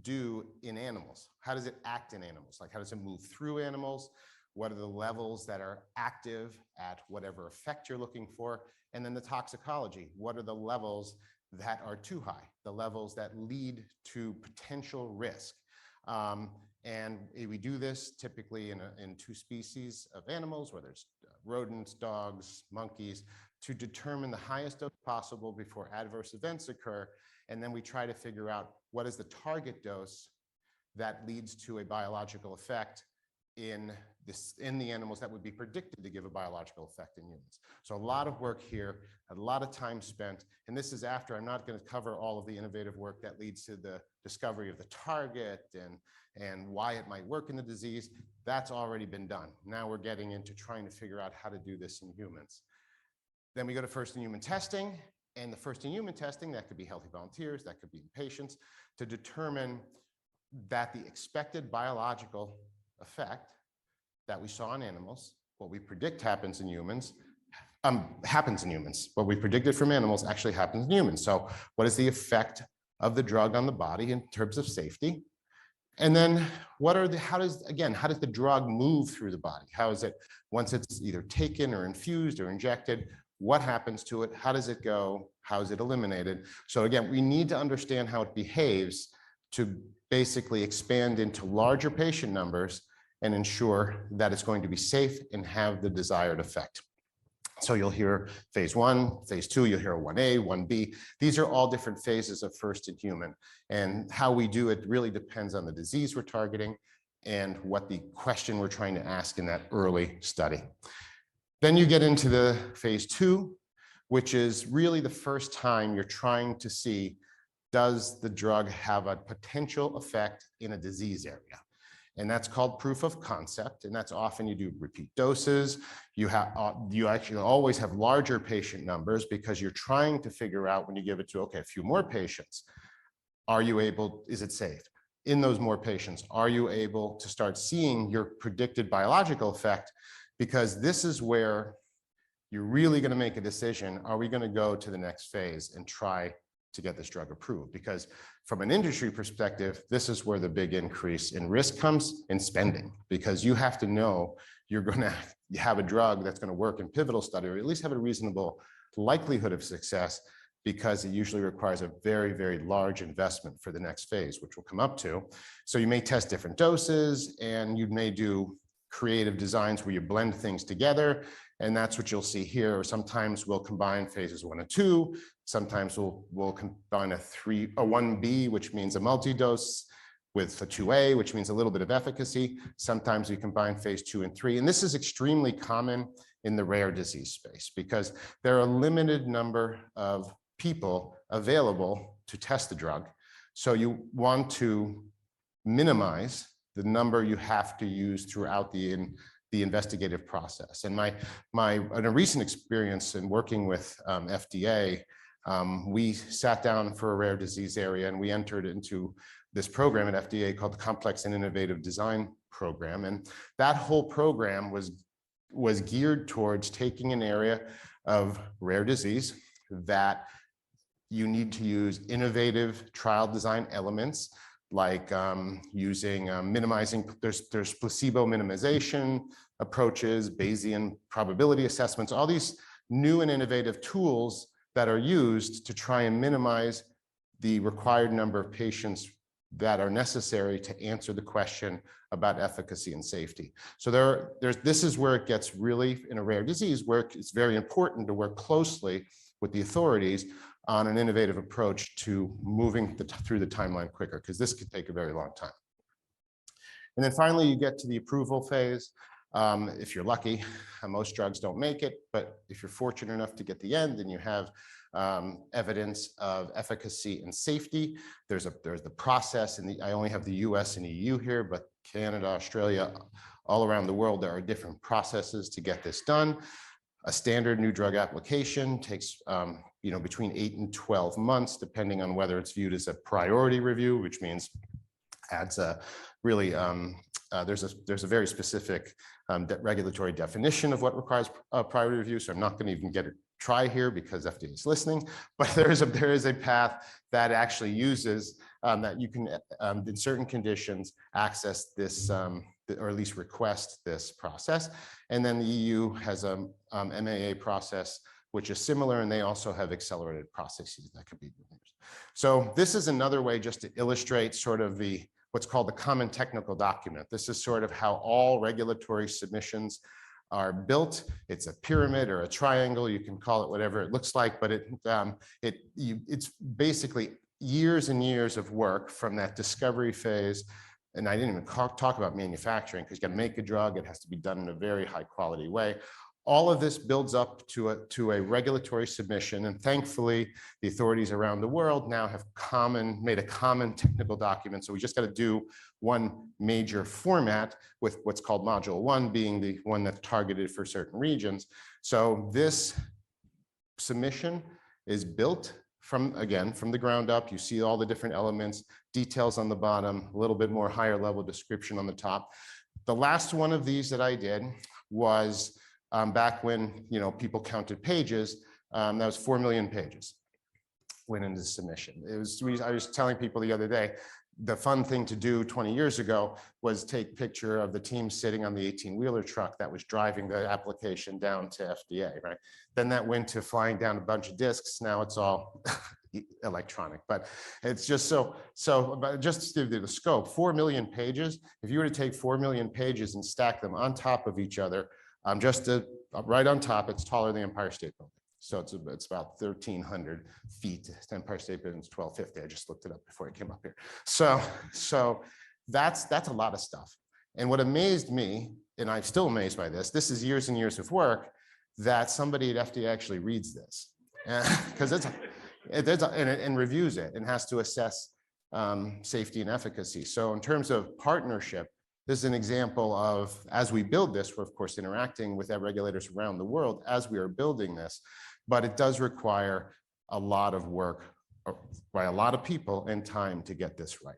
F: do in animals? How does it act in animals? Like, how does it move through animals? What are the levels that are active at whatever effect you're looking for? And then the toxicology. What are the levels that are too high? The levels that lead to potential risk. And we do this typically in two species of animals, whether it's rodents, dogs, monkeys, to determine the highest dose possible before adverse events occur. And then we try to figure out what is the target dose that leads to a biological effect in the animals that would be predicted to give a biological effect in humans. So a lot of work here, a lot of time spent, and this is after. I'm not going to cover all of the innovative work that leads to the discovery of the target and why it might work in the disease. That's already been done. Now we're getting into trying to figure out how to do this in humans. Then we go to first in human testing, and the first in human testing, that could be healthy volunteers, that could be in patients, to determine that the expected biological effect that we saw in animals, what we predict happens in humans, What we predicted from animals actually happens in humans. So what is the effect of the drug on the body in terms of safety? And then how does the drug move through the body? How is it, once it's either taken or infused or injected, what happens to it? How does it go? How is it eliminated? So again, we need to understand how it behaves to basically expand into larger patient numbers and ensure that it's going to be safe and have the desired effect. So you'll hear phase 1, phase 2, you'll hear 1A, 1B. These are all different phases of first in human. And how we do it really depends on the disease we're targeting and what the question we're trying to ask in that early study. Then you get into the phase 2, which is really the first time you're trying to see, does the drug have a potential effect in a disease area? And that's called proof of concept. And that's often you do repeat doses. You actually always have larger patient numbers because you're trying to figure out, when you give it to, okay, a few more patients, is it safe? In those more patients, are you able to start seeing your predicted biological effect? Because this is where you're really going to make a decision. Are we going to go to the next phase and try to get this drug approved, because from an industry perspective, this is where the big increase in risk comes in spending, because you have to know you're going to have a drug that's going to work in pivotal study, or at least have a reasonable likelihood of success, because it usually requires a very, very large investment for the next phase, which we'll come up to. So you may test different doses, and you may do creative designs where you blend things together. And that's what you'll see here. Sometimes we'll combine phases 1 and 2. Sometimes we'll combine a 1B, which means a multi-dose, with a 2A, which means a little bit of efficacy. Sometimes we combine phase 2 and 3. And this is extremely common in the rare disease space, because there are a limited number of people available to test the drug. So you want to minimize the number you have to use throughout the investigative process. And in a recent experience in working with FDA, we sat down for a rare disease area, and we entered into this program at FDA called the Complex and Innovative Design Program. And that whole program was geared towards taking an area of rare disease that you need to use innovative trial design elements, like using minimizing, there's placebo minimization approaches, Bayesian probability assessments, all these new and innovative tools that are used to try and minimize the required number of patients that are necessary to answer the question about efficacy and safety. So this is where it gets really, in a rare disease, where it's very important to work closely with the authorities on an innovative approach to moving through the timeline quicker, because this could take a very long time. And then finally, you get to the approval phase. If you're lucky, most drugs don't make it, but if you're fortunate enough to get the end and you have evidence of efficacy and safety, there's the process, and I only have the US and EU here, but Canada, Australia, all around the world, there are different processes to get this done. A standard new drug application takes between 8 and 12 months, depending on whether it's viewed as a priority review, which means adds a really there's a very specific regulatory definition of what requires a priority review. So I'm not going to even try here because FDA is listening, but there is a path that actually uses that you can in certain conditions access this or at least request this process. And then the EU has a MAA process, which is similar, and they also have accelerated processes that could be used. So this is another way just to illustrate sort of what's called the common technical document. This is sort of how all regulatory submissions are built. It's a pyramid or a triangle. You can call it whatever it looks like, but it's basically years and years of work from that discovery phase. And I didn't even talk about manufacturing, because you got to make a drug. It has to be done in a very high quality way. All of this builds up to a regulatory submission. And thankfully, the authorities around the world now have made a common technical document. So we just got to do one major format, with what's called module 1 being the one that's targeted for certain regions. So this submission is built from the ground up. You see all the different elements, details on the bottom, a little bit more higher level description on the top. The last one of these that I did was back when people counted pages. That was 4 million pages went into submission. I was telling people the other day, the fun thing to do 20 years ago was take a picture of the team sitting on the 18-wheeler truck that was driving the application down to FDA, right? Then that went to flying down a bunch of discs. Now it's all electronic, but it's just but just to give you the scope, 4 million pages. If you were to take 4 million pages and stack them on top of each other, right on top, it's taller than the Empire State Building. So it's about 1,300 feet. The Empire State Building is 1,250. I just looked it up before I came up here. So that's a lot of stuff. And what amazed me, and I'm still amazed by this is years and years of work, that somebody at FDA actually reads this, because and reviews it and has to assess safety and efficacy. So in terms of partnership, this is an example of, as we build this, we're of course interacting with our regulators around the world as we are building this, but it does require a lot of work by a lot of people and time to get this right.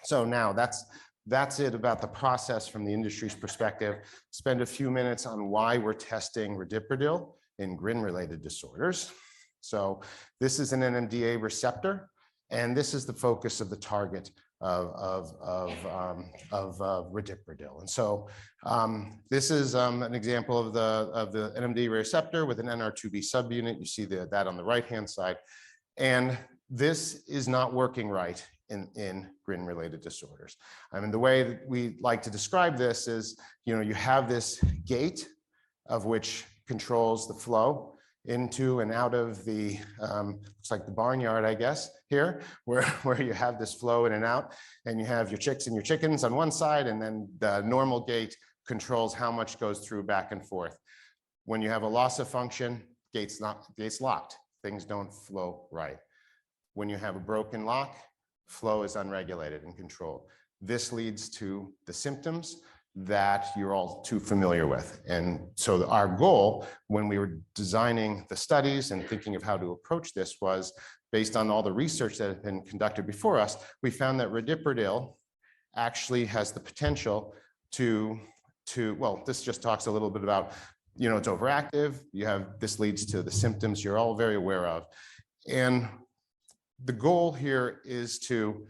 F: So now that's it about the process from the industry's perspective. Spend a few minutes on why we're testing radiprodil in GRIN-related disorders. So this is an NMDA receptor, and this is the focus of the target of radiprodil. And so this is an example of the NMDA receptor with an NR2B subunit. You see that on the right-hand side. And this is not working right in GRIN-related disorders. I mean, the way that we like to describe this is, you have this gate of which controls the flow into and out of the, looks like the barnyard, I guess, here, where you have this flow in and out, and you have your chicks and your chickens on one side, and then the normal gate controls how much goes through back and forth. When you have a loss of function, gate's locked, things don't flow right. When you have a broken lock, flow is unregulated and controlled. This leads to the symptoms that you're all too familiar with. And so our goal when we were designing the studies and thinking of how to approach this was based on all the research that had been conducted before us, we found that radiprodil actually has the potential to well, this just talks a little bit about, it's overactive. This leads to the symptoms you're all very aware of. And the goal here is to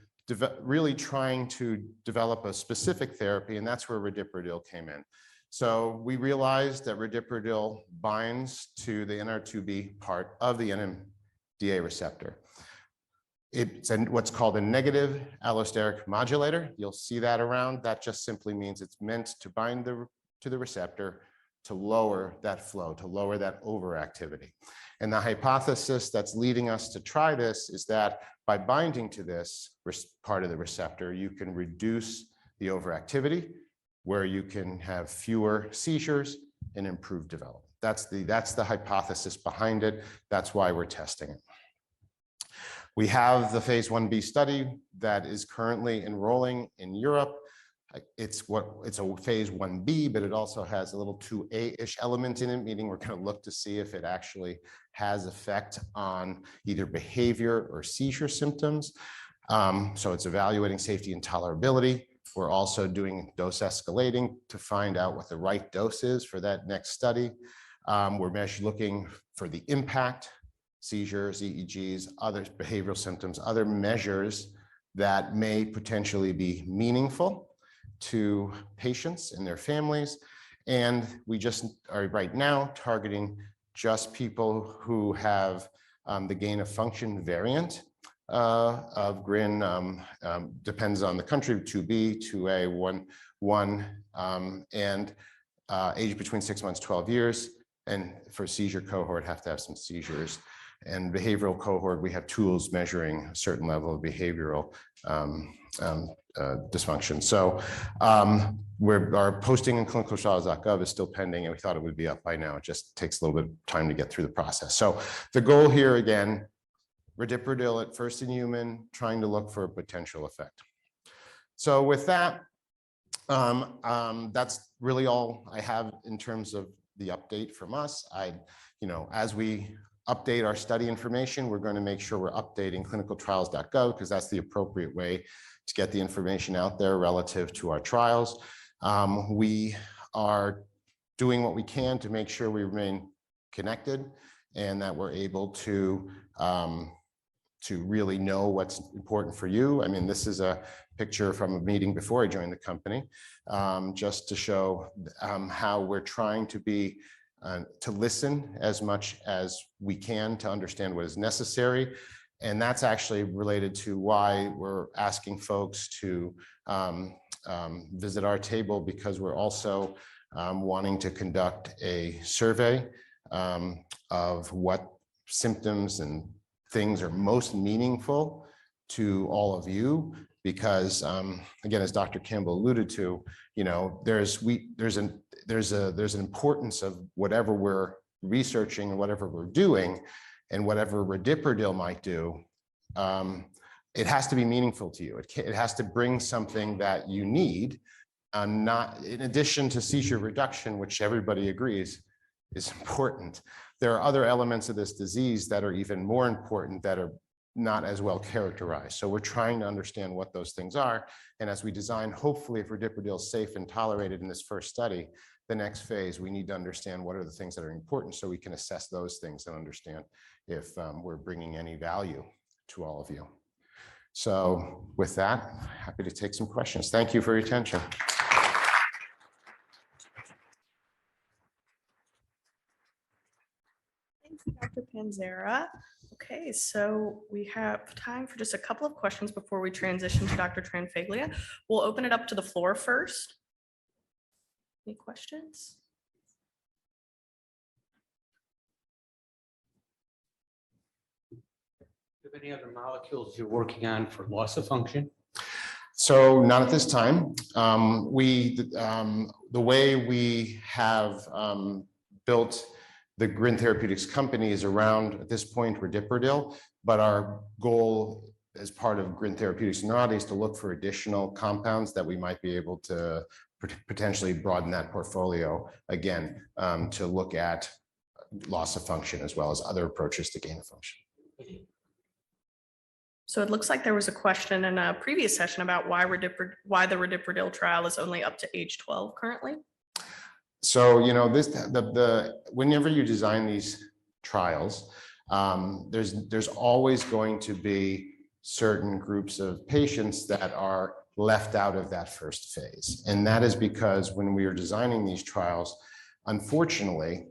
F: really trying to develop a specific therapy, and that's where radiprodil came in. So we realized that radiprodil binds to the NR2B part of the NMDA receptor. It's what's called a negative allosteric modulator. You'll see that around. That just simply means it's meant to bind to the receptor to lower that flow, to lower that overactivity. And the hypothesis that's leading us to try this is that by binding to this part of the receptor, you can reduce the overactivity, where you can have fewer seizures and improve development. That's the hypothesis behind it. That's why we're testing it. We have the phase 1b study that is currently enrolling in Europe. It's a phase 1b, but it also has a little 2a-ish element in it, meaning we're going to look to see if it actually has effect on either behavior or seizure symptoms. So it's evaluating safety and tolerability. We're also doing dose escalating to find out what the right dose is for that next study. We're looking for the impact, seizures, EEGs, other behavioral symptoms, other measures that may potentially be meaningful to patients and their families. And we just are right now targeting just people who have the gain of function variant of GRIN, depends on the country, 2B, 2A, 1, and age between 6 months, 12 years. And for seizure cohort, have to have some seizures. And behavioral cohort, we have tools measuring a certain level of behavioral dysfunction. So our posting in clinicaltrials.gov is still pending, and we thought it would be up by now. It just takes a little bit of time to get through the process. So the goal here again, radiprodil at first in human, trying to look for a potential effect. So with that, that's really all I have in terms of the update from us. As we update our study information, we're going to make sure we're updating clinicaltrials.gov because that's the appropriate way to get the information out there relative to our trials. We are doing what we can to make sure we remain connected and that we're able to really know what's important for you. I mean, this is a picture from a meeting before I joined the company, just to show how we're trying to be to listen as much as we can to understand what is necessary. And that's actually related to why we're asking folks to visit our table, because we're also wanting to conduct a survey of what symptoms and things are most meaningful to all of you. Because again, as Dr. Campbell alluded to, there's an importance of whatever we're researching and whatever we're doing, and whatever radiprodil might do. It has to be meaningful to you. It has to bring something that you need, not in addition to seizure reduction, which everybody agrees is important. There are other elements of this disease that are even more important that are not as well characterized. So we're trying to understand what those things are. And as we design, hopefully if radiprodil is safe and tolerated in this first study, the next phase, we need to understand what are the things that are important so we can assess those things and understand if we're bringing any value to all of you. So with that, happy to take some questions. Thank you for your attention.
A: Thanks, Dr. Panzara. Okay, so we have time for just a couple of questions before we transition to Dr. Tranfaglia. We'll open it up to the floor first. Any questions?
G: Do you have any other molecules you're working on for loss of function?
F: So not at this time. The way we have built the GRIN Therapeutics company is around, at this point, radiprodil, but our goal as part of GRIN Therapeutics now is to look for additional compounds that we might be able to potentially broaden that portfolio again, to look at loss of function as well as other approaches to gain of function.
A: So it looks like there was a question in a previous session about why the radiprodil trial is only up to age 12 currently.
F: So, you know, whenever you design these trials, there's always going to be certain groups of patients that are left out of that first phase. And that is because when we are designing these trials, unfortunately,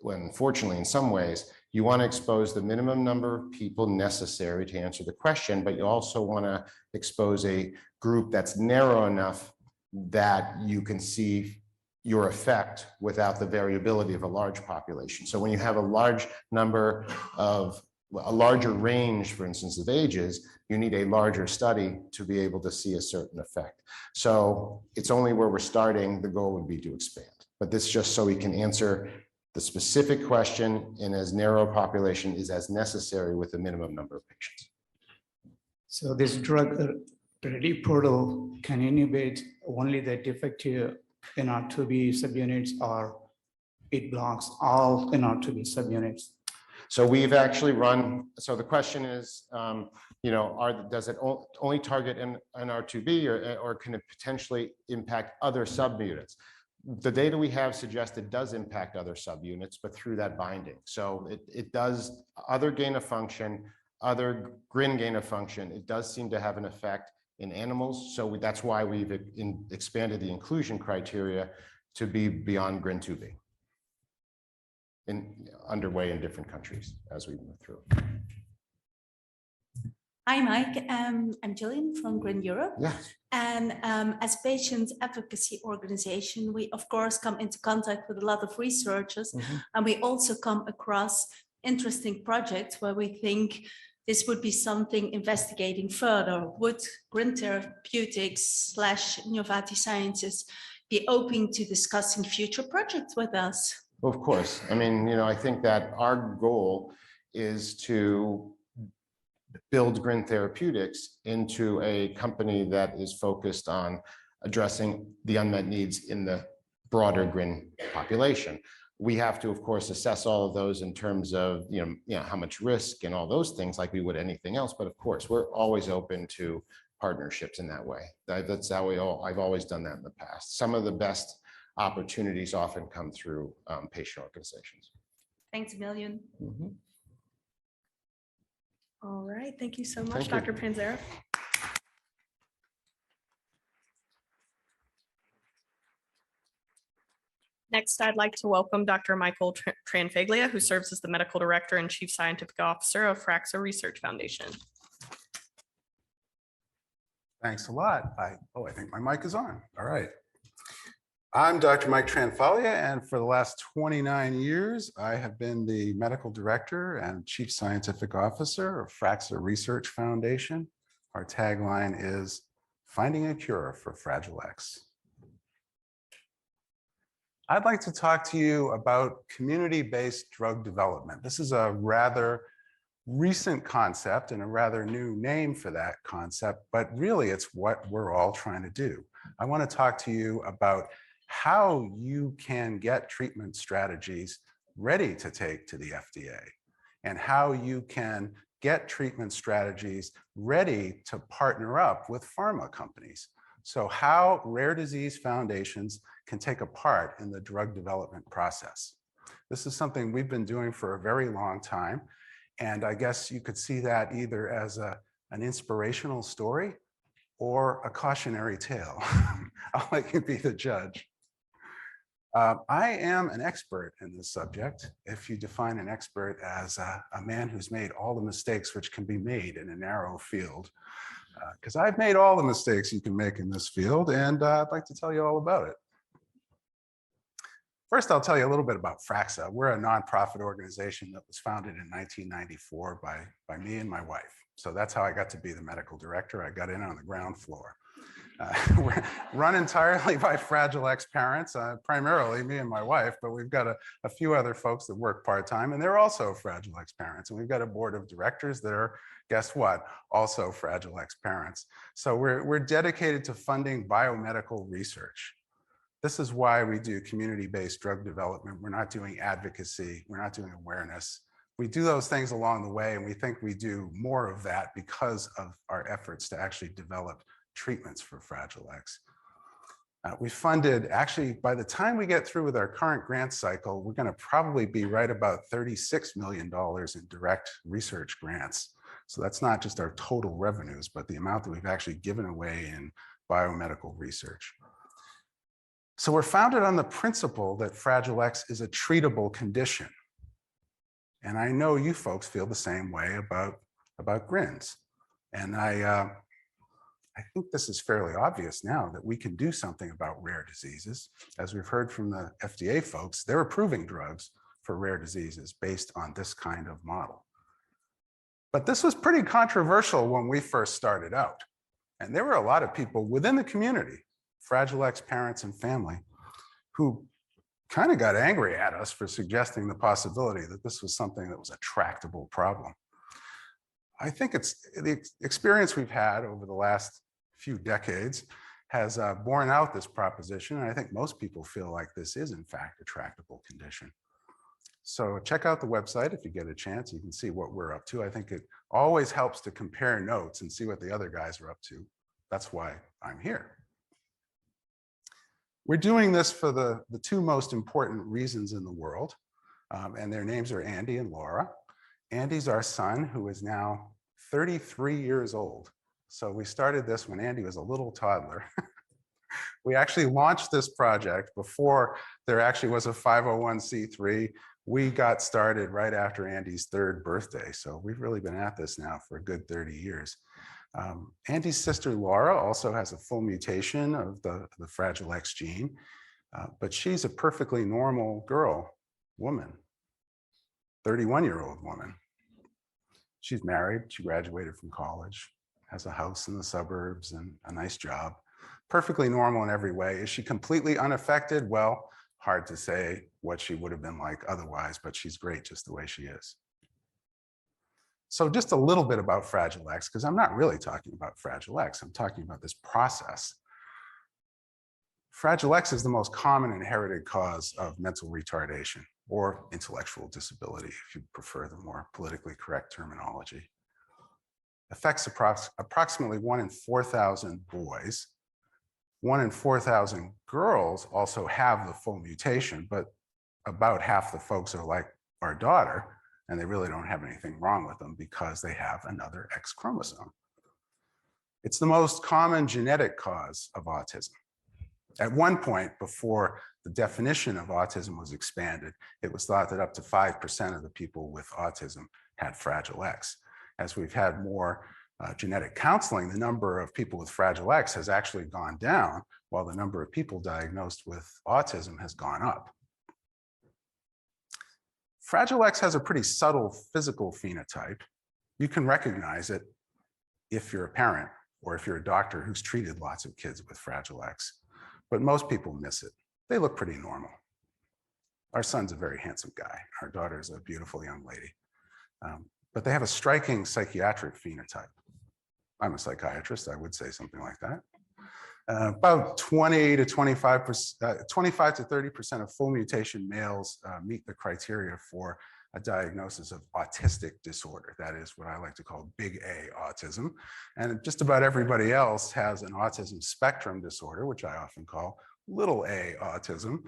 F: in some ways, you want to expose the minimum number of people necessary to answer the question, but you also want to expose a group that's narrow enough that you can see your effect without the variability of a large population. So when you have a large number of, a larger range, for instance, of ages, you need a larger study to be able to see a certain effect. So it's only where we're starting, the goal would be to expand. But this just so we can answer the specific question in as narrow a population is as necessary with the minimum number of patients.
H: So this drug, radiprodil, can inhibit only the defective NR2B subunits, or it blocks all NR2B subunits?
F: So we've actually run, so the question is, you know, does it only target NR2B or can it potentially impact other subunits? The data we have suggests it does impact other subunits, but through that binding. So it does other gain of function, other GRIN gain of function. It does seem to have an effect in animals. So that's why we've expanded the inclusion criteria to be beyond GRIN 2B. Underway in different countries as we move through.
I: Hi, Mike. I'm Jillian from GRIN Europe.
F: Yeah.
I: And as patient advocacy organization, we of course come into contact with a lot of researchers, and we also come across interesting projects where we think this would be something investigating further. Would GRIN Therapeutics / Innovati Sciences be open to discussing future projects with us?
F: Of course. I mean, you know, I think that our goal is to build GRIN Therapeutics into a company that is focused on addressing the unmet needs in the broader GRIN population. We have to, of course, assess all of those in terms of, you know, how much risk and all those things like we would anything else. But of course, we're always open to partnerships in that way. That's how I've always done that in the past. Some of the best opportunities often come through patient organizations.
I: Thanks a million.
A: All right, thank you so much,
F: Thank you.
A: Dr. Panzara. Next, I'd like to welcome Dr. Michael Tranfaglia, who serves as the Medical Director and Chief Scientific Officer of FRAXA Research Foundation.
J: Thanks a lot. I think my mic is on. All right. I'm Dr. Mike Tranfaglia, and for the last 29 years, I have been the Medical Director and Chief Scientific Officer of FRAXA Research Foundation. Our tagline is finding a cure for Fragile X. I'd like to talk to you about community-based drug development. This is a rather recent concept and a rather new name for that concept, but really it's what we're all trying to do. I want to talk to you about how you can get treatment strategies ready to take to the FDA and how you can get treatment strategies ready to partner up with pharma companies. So how rare disease foundations can take a part in the drug development process. This is something we've been doing for a very long time. And I guess you could see that either as an inspirational story or a cautionary tale. I'll let you be the judge. I am an expert in this subject. If you define an expert as a man who's made all the mistakes which can be made in a narrow field, because I've made all the mistakes you can make in this field, and I'd like to tell you all about it. First, I'll tell you a little bit about FRAXA. We're a nonprofit organization that was founded in 1994 by me and my wife. So that's how I got to be the medical director. I got in on the ground floor. We're run entirely by Fragile X parents, primarily me and my wife, but we've got a few other folks that work part-time, and they're also Fragile X parents. And we've got a board of directors that are, guess what, also Fragile X parents. So we're dedicated to funding biomedical research. This is why we do community-based drug development. We're not doing advocacy. We're not doing awareness. We do those things along the way, and we think we do more of that because of our efforts to actually develop treatments for Fragile X. We funded, actually, by the time we get through with our current grant cycle, we're going to probably be right about $36 million in direct research grants. So that's not just our total revenues, but the amount that we've actually given away in biomedical research. So we're founded on the principle that Fragile X is a treatable condition. And I know you folks feel the same way about GRINs. And I think this is fairly obvious now that we can do something about rare diseases. As we've heard from the FDA folks, they're approving drugs for rare diseases based on this kind of model. But this was pretty controversial when we first started out. And there were a lot of people within the community, Fragile X parents and family, who kind of got angry at us for suggesting the possibility that this was something that was a tractable problem. I think it's the experience we've had over the last few decades has borne out this proposition. And I think most people feel like this is in fact a tractable condition. So check out the website if you get a chance. You can see what we're up to. I think it always helps to compare notes and see what the other guys are up to. That's why I'm here. We're doing this for the two most important reasons in the world. And their names are Andy and Laura. Andy's our son, who is now 33 years old. So we started this when Andy was a little toddler. We actually launched this project before there actually was a 501c3. We got started right after Andy's 3rd birthday. So we've really been at this now for a good 30 years. Andy's sister Laura also has a full mutation of the Fragile X gene, but she's a perfectly normal woman, 31-year-old woman. She's married, she graduated from college, has a house in the suburbs and a nice job, perfectly normal in every way. Is she completely unaffected? Well, hard to say what she would have been like otherwise, but she's great just the way she is. So just a little bit about Fragile X, because I'm not really talking about Fragile X, I'm talking about this process. Fragile X is the most common inherited cause of mental retardation or intellectual disability, if you prefer the more politically correct terminology. Affects approximately 1 in 4,000 boys. 1 in 4,000 girls also have the full mutation, but about half the folks are like our daughter, and they really don't have anything wrong with them because they have another X chromosome. It's the most common genetic cause of autism. At one point, before the definition of autism was expanded, it was thought that up to 5% of the people with autism had Fragile X. As we've had more genetic counseling, the number of people with Fragile X has actually gone down, while the number of people diagnosed with autism has gone up. Fragile X has a pretty subtle physical phenotype. You can recognize it if you're a parent or if you're a doctor who's treated lots of kids with Fragile X, but most people miss it. They look pretty normal. Our son's a very handsome guy. Our daughter's a beautiful young lady, but they have a striking psychiatric phenotype. I'm a psychiatrist, I would say something like that. About 25 to 30% of full mutation males meet the criteria for a diagnosis of autistic disorder. That is what I like to call big A autism. And just about everybody else has an autism spectrum disorder, which I often call little a autism.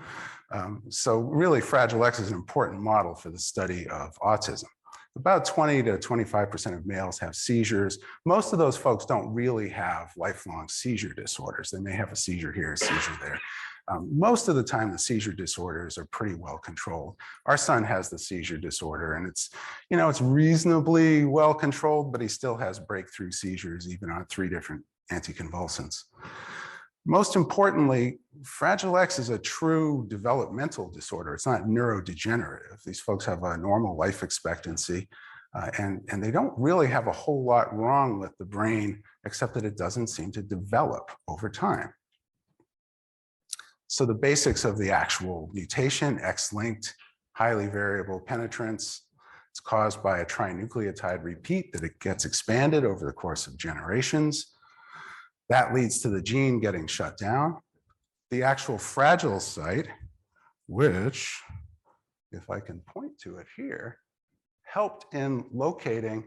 J: So really, Fragile X is an important model for the study of autism. About 20 to 25% of males have seizures. Most of those folks don't really have lifelong seizure disorders. They may have a seizure here, a seizure there. Most of the time, the seizure disorders are pretty well controlled. Our son has the seizure disorder, and it's reasonably well controlled, but he still has breakthrough seizures, even on 3 different anticonvulsants. Most importantly, Fragile X is a true developmental disorder. It's not neurodegenerative. These folks have a normal life expectancy, and they don't really have a whole lot wrong with the brain, except that it doesn't seem to develop over time. So the basics of the actual mutation, X-linked, highly variable penetrance. It's caused by a trinucleotide repeat that it gets expanded over the course of generations. That leads to the gene getting shut down. The actual fragile site, which, if I can point to it here, helped in locating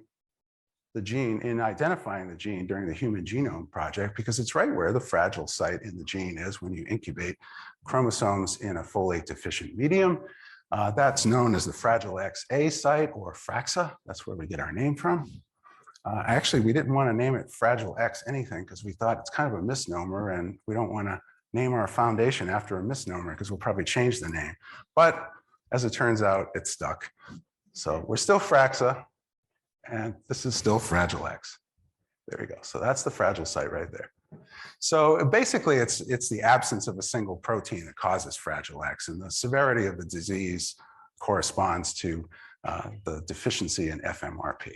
J: the gene, in identifying the gene during the Human Genome Project, because it's right where the fragile site in the gene is when you incubate chromosomes in a folate deficient medium. That's known as the Fragile XA site, or FRAXA. That's where we get our name from. Actually, we didn't want to name it Fragile X anything because we thought it's kind of a misnomer, and we don't want to name our foundation after a misnomer because we'll probably change the name. But as it turns out, it stuck. So we're still FRAXA, and this is still Fragile X. There we go. So that's the fragile site right there. So basically, it's the absence of a single protein that causes Fragile X, and the severity of the disease corresponds to the deficiency in FMRP.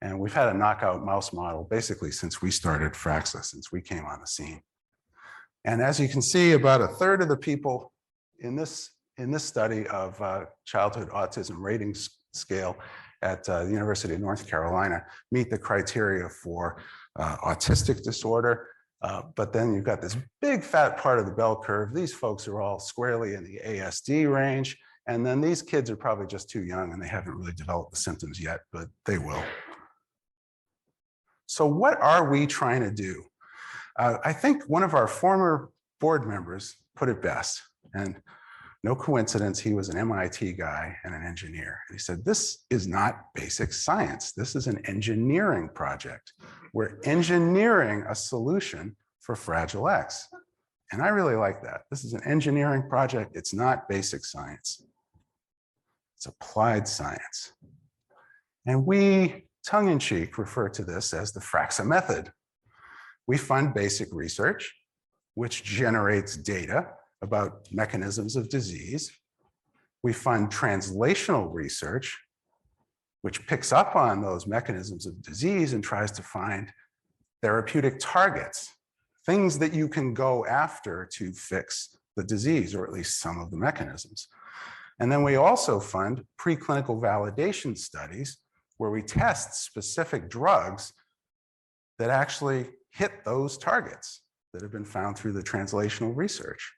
J: And we've had a knockout mouse model basically since we started FRAXA, since we came on the scene. And as you can see, about 1/3 of the people in this study of childhood autism rating scale at the University of North Carolina meet the criteria for autistic disorder. But then you've got this big fat part of the bell curve. These folks are all squarely in the ASD range. And then these kids are probably just too young and they haven't really developed the symptoms yet, but they will. So what are we trying to do? I think one of our former board members put it best, and no coincidence, he was an MIT guy and an engineer. And he said, this is not basic science. This is an engineering project. We're engineering a solution for Fragile X. And I really like that. This is an engineering project. It's not basic science. It's applied science. And we, tongue-in-cheek, refer to this as the FRAXA method. We fund basic research, which generates data about mechanisms of disease. We fund translational research, which picks up on those mechanisms of disease and tries to find therapeutic targets, things that you can go after to fix the disease, or at least some of the mechanisms. And then we also fund preclinical validation studies where we test specific drugs that actually hit those targets that have been found through the translational research.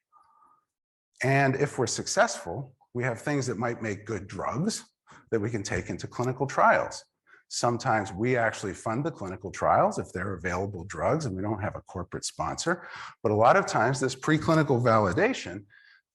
J: And if we're successful, we have things that might make good drugs that we can take into clinical trials. Sometimes we actually fund the clinical trials if they're available drugs and we don't have a corporate sponsor. But a lot of times this preclinical validation,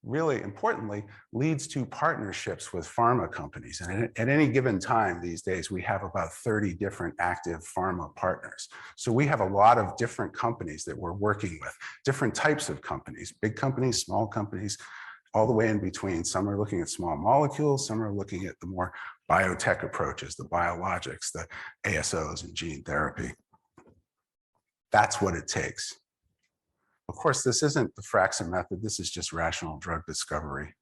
J: really importantly, leads to partnerships with pharma companies. And at any given time these days, we have about 30 different active pharma partners. So we have a lot of different companies that we're working with, different types of companies, big companies, small companies, all the way in between. Some are looking at small molecules, some are looking at the more biotech approaches, the biologics, the ASOs and gene therapy. That's what it takes. Of course, this isn't the FRAXA method. This is just rational drug discovery.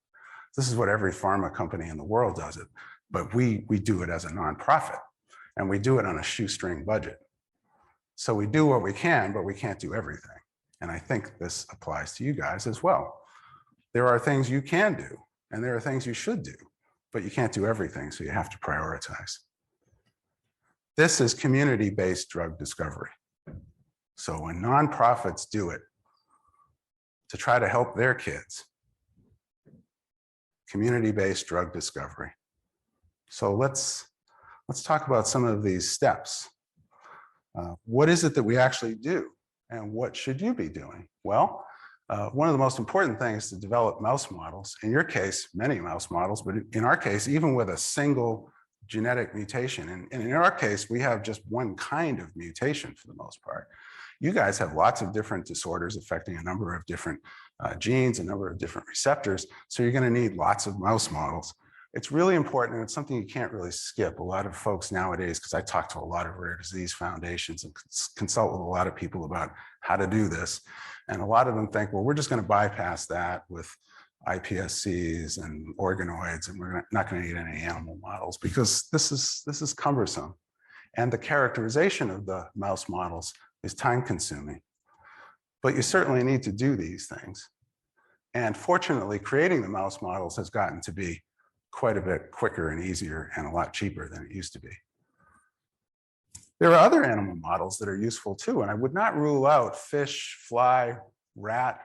J: This is what every pharma company in the world does it, but we do it as a nonprofit, and we do it on a shoestring budget. So we do what we can, but we can't do everything. And I think this applies to you guys as well. There are things you can do, and there are things you should do, but you can't do everything, so you have to prioritize. This is community-based drug discovery. So when nonprofits do it to try to help their kids, community-based drug discovery. So let's talk about some of these steps. What is it that we actually do, and what should you be doing? Well, one of the most important things is to develop mouse models. In your case, many mouse models, but in our case, even with a single genetic mutation. And in our case, we have just one kind of mutation for the most part. You guys have lots of different disorders affecting a number of different genes, a number of different receptors. So you're going to need lots of mouse models. It's really important, and it's something you can't really skip. A lot of folks nowadays, because I talk to a lot of rare disease foundations and consult with a lot of people about how to do this. And a lot of them think, well, we're just going to bypass that with iPSCs and organoids, and we're not going to need any animal models because this is cumbersome. And the characterization of the mouse models is time consuming. But you certainly need to do these things. And fortunately, creating the mouse models has gotten to be quite a bit quicker and easier and a lot cheaper than it used to be. There are other animal models that are useful too, and I would not rule out fish, fly, rat,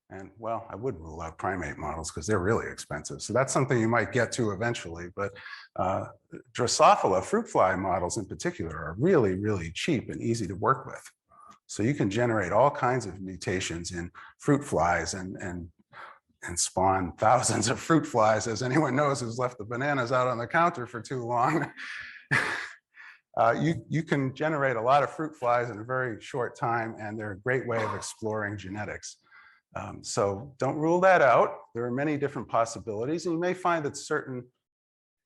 J: and well, I would rule out primate models because they're really expensive. So that's something you might get to eventually, but Drosophila, fruit fly models in particular, are really, really cheap and easy to work with. So you can generate all kinds of mutations in fruit flies and spawn thousands of fruit flies, as anyone knows who's left the bananas out on the counter for too long. You can generate a lot of fruit flies in a very short time, and they're a great way of exploring genetics. So don't rule that out. There are many different possibilities, and you may find that certain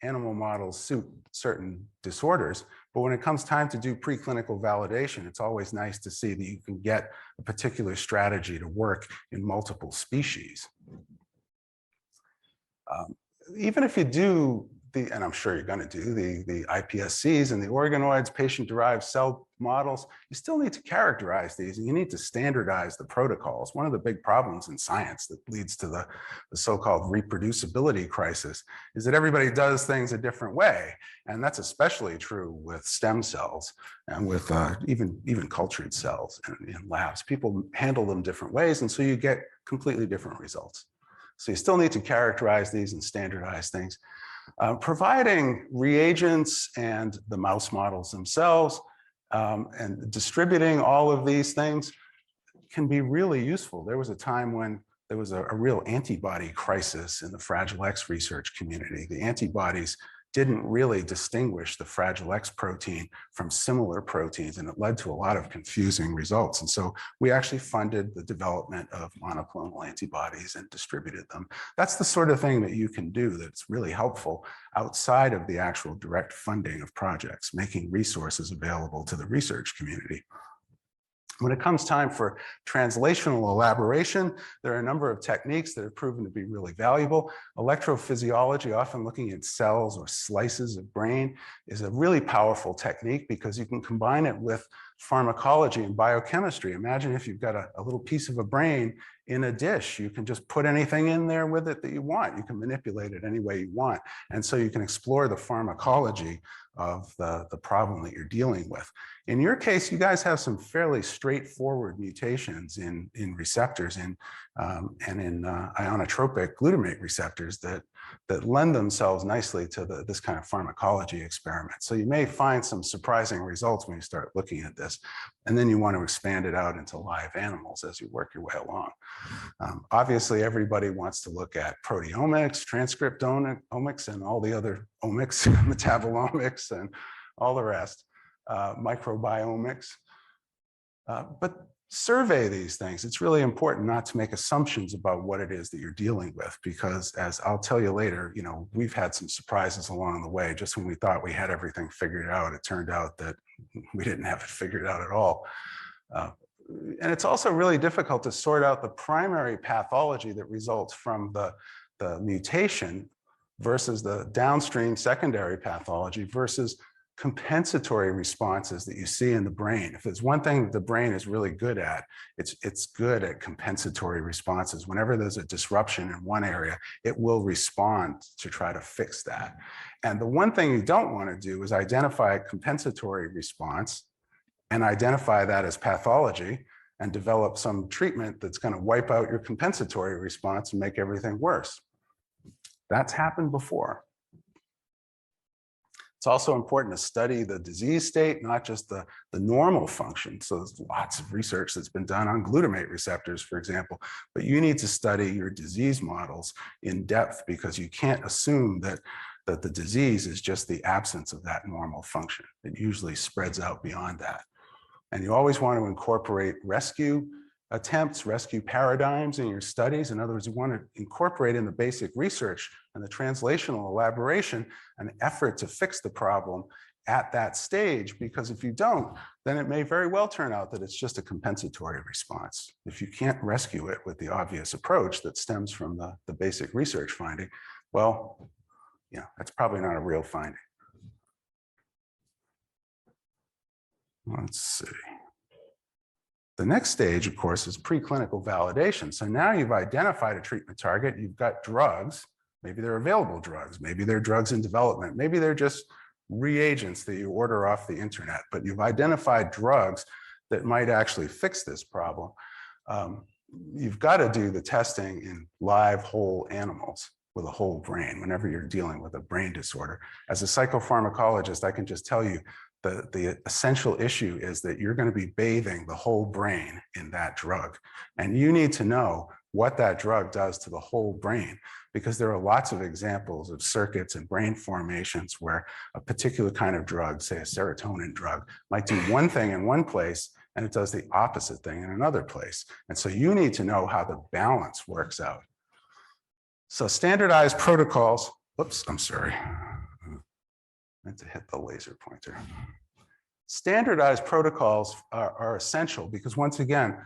J: animal models suit certain disorders, but when it comes time to do preclinical validation, it's always nice to see that you can get a particular strategy to work in multiple species. Even if you do and I'm sure you're going to do the iPSCs and the organoids, patient-derived cell models, you still need to characterize these, and you need to standardize the protocols. One of the big problems in science that leads to the so-called reproducibility crisis is that everybody does things a different way. And that's especially true with stem cells and with even cultured cells in labs. People handle them different ways, and so you get completely different results. So you still need to characterize these and standardize things. Providing reagents and the mouse models themselves and distributing all of these things can be really useful. There was a time when there was a real antibody crisis in the Fragile X research community. The antibodies didn't really distinguish the Fragile X protein from similar proteins, and it led to a lot of confusing results. And so we actually funded the development of monoclonal antibodies and distributed them. That's the sort of thing that you can do that's really helpful outside of the actual direct funding of projects, making resources available to the research community. When it comes time for translational elaboration, there are a number of techniques that have proven to be really valuable. Electrophysiology, often looking at cells or slices of brain, is a really powerful technique because you can combine it with pharmacology and biochemistry. Imagine if you've got a little piece of a brain in a dish. You can just put anything in there with it that you want. You can manipulate it any way you want. And so you can explore the pharmacology of the problem that you're dealing with. In your case, you guys have some fairly straightforward mutations in receptors and in ionotropic glutamate receptors that lend themselves nicely to this kind of pharmacology experiment. So you may find some surprising results when you start looking at this, and then you want to expand it out into live animals as you work your way along. Obviously, everybody wants to look at proteomics, transcriptomics, and all the other omics, metabolomics, and all the rest, microbiomics. But survey these things. It's really important not to make assumptions about what it is that you're dealing with, because as I'll tell you later, we've had some surprises along the way. Just when we thought we had everything figured out, it turned out that we didn't have it figured out at all. And it's also really difficult to sort out the primary pathology that results from the mutation versus the downstream secondary pathology versus compensatory responses that you see in the brain. If there's one thing that the brain is really good at, it's good at compensatory responses. Whenever there's a disruption in one area, it will respond to try to fix that. And the one thing you don't want to do is identify a compensatory response and identify that as pathology and develop some treatment that's going to wipe out your compensatory response and make everything worse. That's happened before. It's also important to study the disease state, not just the normal function. So there's lots of research that's been done on glutamate receptors, for example, but you need to study your disease models in depth because you can't assume that that the disease is just the absence of that normal function. It usually spreads out beyond that. And you always want to incorporate rescue attempts, rescue paradigms in your studies. In other words, you want to incorporate in the basic research and the translational elaboration an effort to fix the problem at that stage, because if you don't, then it may very well turn out that it's just a compensatory response. If you can't rescue it with the obvious approach that stems from the basic research finding, well, yeah, that's probably not a real finding. Let's see. The next stage, of course, is preclinical validation. So now you've identified a treatment target, you've got drugs, maybe they're available drugs, maybe they're drugs in development, maybe they're just reagents that you order off the internet, but you've identified drugs that might actually fix this problem. You've got to do the testing in live whole animals with a whole brain whenever you're dealing with a brain disorder. As a psychopharmacologist, I can just tell you the essential issue is that you're going to be bathing the whole brain in that drug. And you need to know what that drug does to the whole brain, because there are lots of examples of circuits and brain formations where a particular kind of drug, say a serotonin drug, might do one thing in one place and it does the opposite thing in another place. And so you need to know how the balance works out. So standardized protocols, oops, I'm sorry. I meant to hit the laser pointer. Standardized protocols are essential because, once again,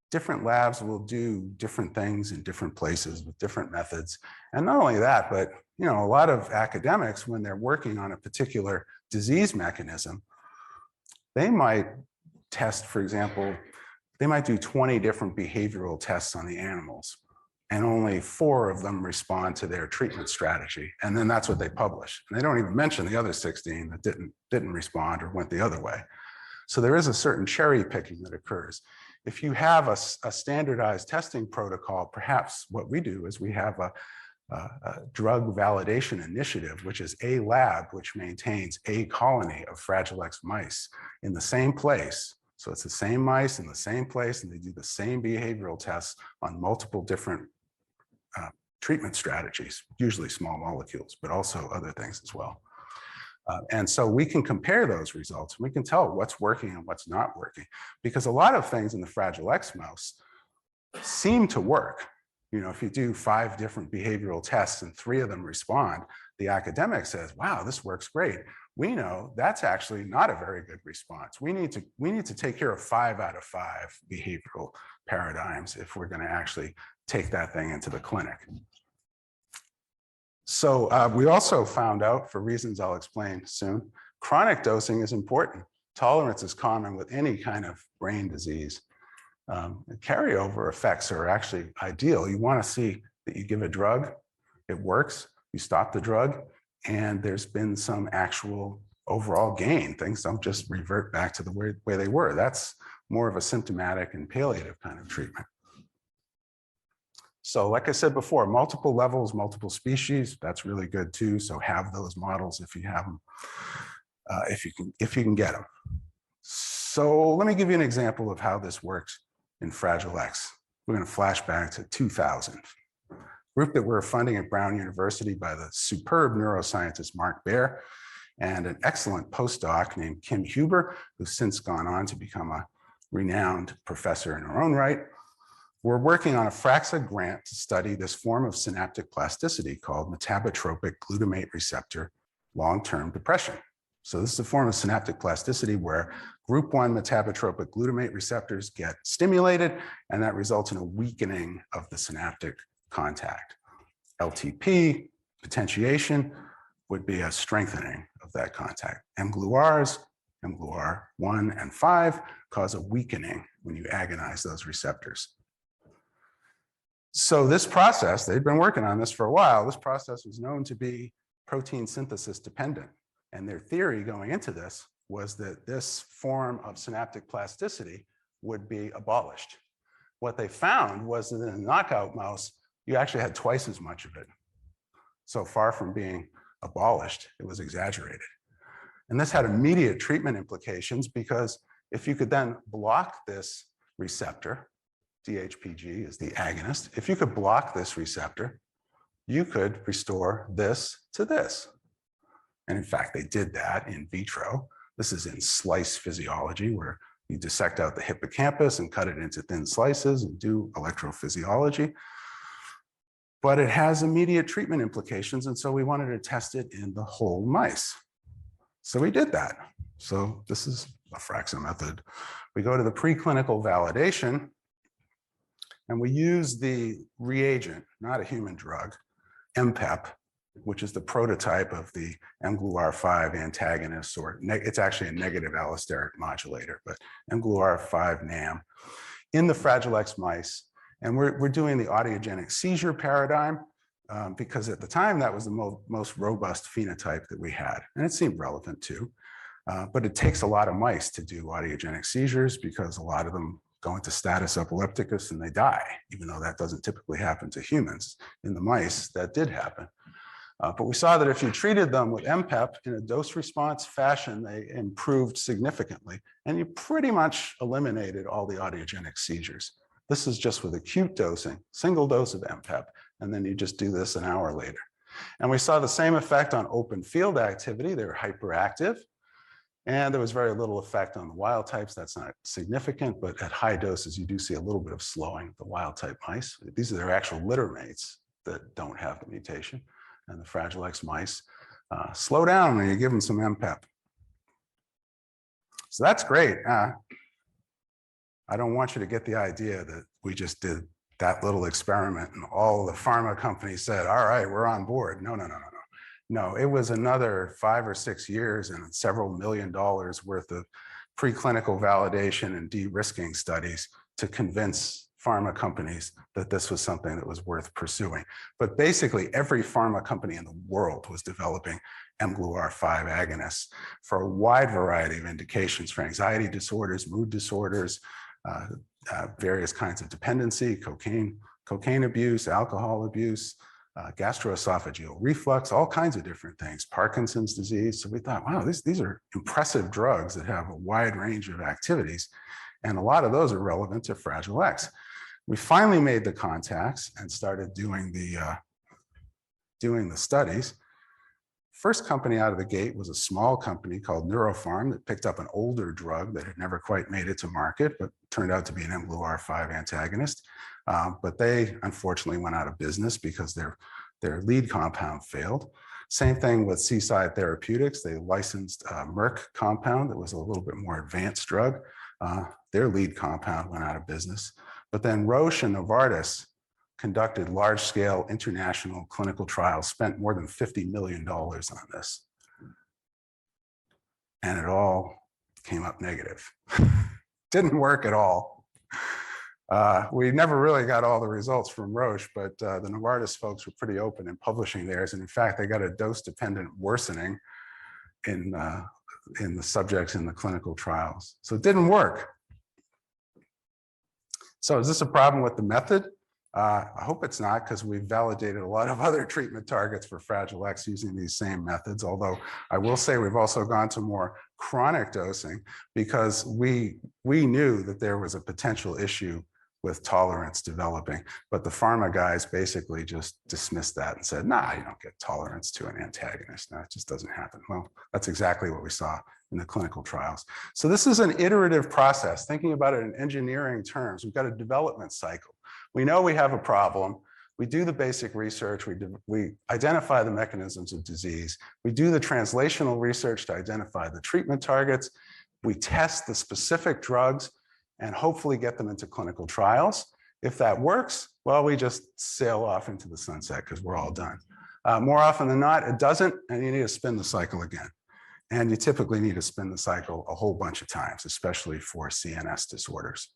J: different labs will do different things in different places with different methods. And not only that, but a lot of academics, when they're working on a particular disease mechanism, they might test, for example, they might do 20 different behavioral tests on the animals, and only 4 of them respond to their treatment strategy. And then that's what they publish. And they don't even mention the other 16 that didn't respond or went the other way. So there is a certain cherry picking that occurs. If you have a standardized testing protocol, perhaps what we do is we have a drug validation initiative, which is a lab which maintains a colony of Fragile X mice in the same place. So it's the same mice in the same place, and they do the same behavioral tests on multiple different treatment strategies, usually small molecules, but also other things as well. And so we can compare those results. We can tell what's working and what's not working, because a lot of things in the Fragile X mouse seem to work. If you do 5 different behavioral tests and 3 of them respond, the academic says, wow, this works great. We know that's actually not a very good response. We need to take care of 5 out of 5 behavioral paradigms if we're going to actually take that thing into the clinic. So we also found out, for reasons I'll explain soon, chronic dosing is important. Tolerance is common with any kind of brain disease. Carryover effects are actually ideal. You want to see that you give a drug, it works, you stop the drug, and there's been some actual overall gain. Things don't just revert back to the way they were. That's more of a symptomatic and palliative kind of treatment. So like I said before, multiple levels, multiple species, that's really good too. So have those models if you have them, if you can get them. So let me give you an example of how this works in Fragile X. We're going to flash back to 2000. Group that we're funding at Brown University by the superb neuroscientist Mark Baer and an excellent postdoc named Kim Huber, who's since gone on to become a renowned professor in her own right. We're working on a FRAXA grant to study this form of synaptic plasticity called metabotropic glutamate receptor long-term depression. So this is a form of synaptic plasticity where group 1 metabotropic glutamate receptors get stimulated, and that results in a weakening of the synaptic contact. LTP, potentiation, would be a strengthening of that contact. mGluRs, mGluR 1 and 5, cause a weakening when you agonize those receptors. So this process, they've been working on this for a while. This process was known to be protein synthesis dependent. And their theory going into this was that this form of synaptic plasticity would be abolished. What they found was that in a knockout mouse, you actually had twice as much of it. So far from being abolished, it was exaggerated. And this had immediate treatment implications, because if you could then block this receptor, DHPG is the agonist. If you could block this receptor, you could restore this to this. And in fact, they did that in vitro. This is in slice physiology, where you dissect out the hippocampus and cut it into thin slices and do electrophysiology. But it has immediate treatment implications. And so we wanted to test it in the whole mice. So we did that. So this is a FRAXA method. We go to the preclinical validation, and we use the reagent, not a human drug, MPEP, which is the prototype of the mGlu-R5 antagonist, or it's actually a negative allosteric modulator, but mGlu-R5 NAM in the Fragile X mice. And we're doing the audiogenic seizure paradigm because at the time that was the most robust phenotype that we had. And it seemed relevant too. But it takes a lot of mice to do audiogenic seizures because a lot of them go into status epilepticus and they die, even though that doesn't typically happen to humans. In the mice, that did happen. But we saw that if you treated them with MPEP in a dose response fashion, they improved significantly. And you pretty much eliminated all the audiogenic seizures. This is just with acute dosing, single dose of MPEP, and then you just do this an hour later. And we saw the same effect on open field activity. They were hyperactive. And there was very little effect on the wild types. That's not significant, but at high doses, you do see a little bit of slowing of the wild type mice. These are their actual litter mates that don't have the mutation. And the Fragile X mice slow down when you give them some MPEP. So that's great. I don't want you to get the idea that we just did that little experiment and all the pharma companies said, all right, we're on board. No. No, it was another 5 or 6 years and several $1 million worth of preclinical validation and de-risking studies to convince pharma companies that this was something that was worth pursuing. But basically every pharma company in the world was developing mGlu-R5 agonists for a wide variety of indications, for anxiety disorders, mood disorders, various kinds of dependency, cocaine abuse, alcohol abuse, gastroesophageal reflux, all kinds of different things, Parkinson's disease. So we thought, wow, these are impressive drugs that have a wide range of activities. And a lot of those are relevant to Fragile X. We finally made the contacts and started doing the studies. First company out of the gate was a small company called Neuropharm that picked up an older drug that had never quite made it to market, but turned out to be an mGlu-R5 antagonist. But they unfortunately went out of business because their lead compound failed. Same thing with Seaside Therapeutics. They licensed a Merck compound that was a little bit more advanced drug. Their lead compound went out of business. But then Roche and Novartis conducted large-scale international clinical trials, spent more than $50 million on this. And it all came up negative. Didn't work at all. We never really got all the results from Roche, but the Novartis folks were pretty open in publishing theirs. And in fact, they got a dose-dependent worsening in the subjects in the clinical trials. So it didn't work. So is this a problem with the method? I hope it's not, because we've validated a lot of other treatment targets for Fragile X using these same methods. Although I will say we've also gone to more chronic dosing because we knew that there was a potential issue with tolerance developing, but the pharma guys basically just dismissed that and said, nah, you don't get tolerance to an antagonist. No, it just doesn't happen. Well, that's exactly what we saw in the clinical trials. So this is an iterative process. Thinking about it in engineering terms, we've got a development cycle. We know we have a problem. We do the basic research. We identify the mechanisms of disease. We do the translational research to identify the treatment targets. We test the specific drugs and hopefully get them into clinical trials. If that works, well, we just sail off into the sunset because we're all done. More often than not, it doesn't, and you need to spin the cycle again. And you typically need to spin the cycle a whole bunch of times, especially for CNS disorders.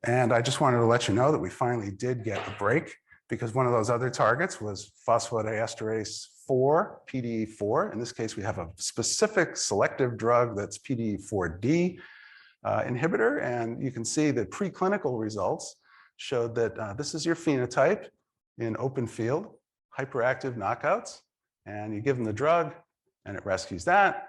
J: And I just wanted to let you know that we finally did get a break because one of those other targets was phosphodiesterase 4, PDE4. In this case, we have a specific selective drug that's PDE4D inhibitor. And you can see that preclinical results showed that this is your phenotype in open field, hyperactive knockouts. And you give them the drug and it rescues that.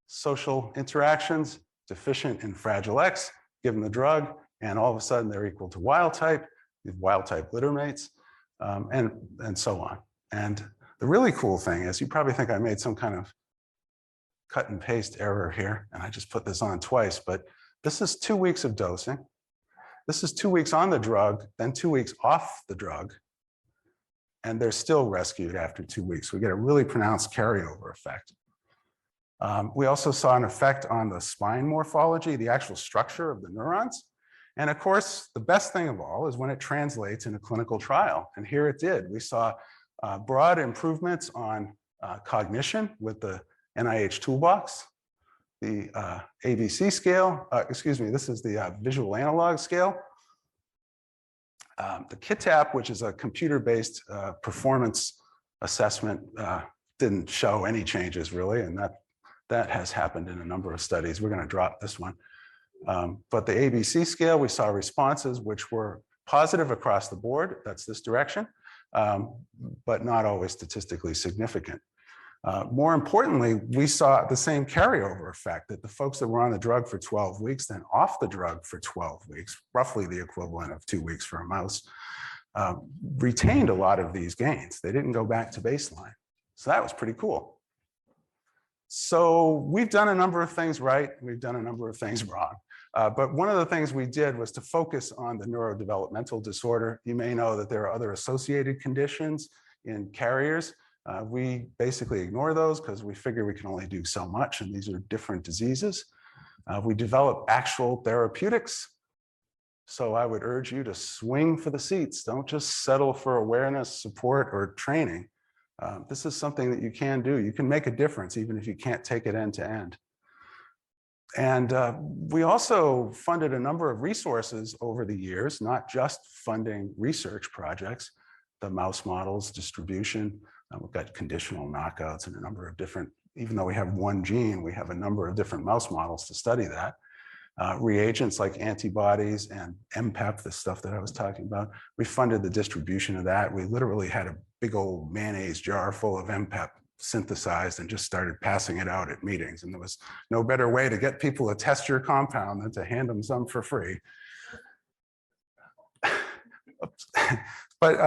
J: Social interactions, deficient in Fragile X, give them the drug, and all of a sudden they're equal to wild type litter mates, and so on. And The really cool thing is you probably think I made some kind of cut and paste error here, and I just put this on twice, but this is 2 weeks of dosing. This is 2 weeks on the drug, then 2 weeks off the drug, and they're still rescued after 2 weeks. We get a really pronounced carryover effect. We also saw an effect on the spine morphology, the actual structure of the neurons. And of course, the best thing of all is when it translates in a clinical trial. And here it did. We saw broad improvements on cognition with the NIH toolbox, the ABC scale, this is the visual analog scale. The KITAP, which is a computer-based performance assessment, didn't show any changes really, and that has happened in a number of studies. We're going to drop this one. But the ABC scale, we saw responses which were positive across the board. That's this direction, but not always statistically significant. More importantly, we saw the same carryover effect, that the folks that were on the drug for 12 weeks, then off the drug for 12 weeks, roughly the equivalent of 2 weeks for a mouse, retained a lot of these gains. They didn't go back to baseline. So that was pretty cool. So we've done a number of things right. We've done a number of things wrong. But one of the things we did was to focus on the neurodevelopmental disorder. You may know that there are other associated conditions in carriers. We basically ignore those because we figure we can only do so much, and these are different diseases. We develop actual therapeutics. So I would urge you to swing for the seats. Don't just settle for awareness, support, or training. This is something that you can do. You can make a difference even if you can't take it end to end. And we also funded a number of resources over the years, not just funding research projects, the mouse models, distribution. We've got conditional knockouts and a number of different, even though we have one gene, we have a number of different mouse models to study that. Reagents like antibodies and MPEP, the stuff that I was talking about, we funded the distribution of that. We literally had a big old mayonnaise jar full of MPEP synthesized and just started passing it out at meetings. And there was no better way to get people to test your compound than to hand them some for free. But,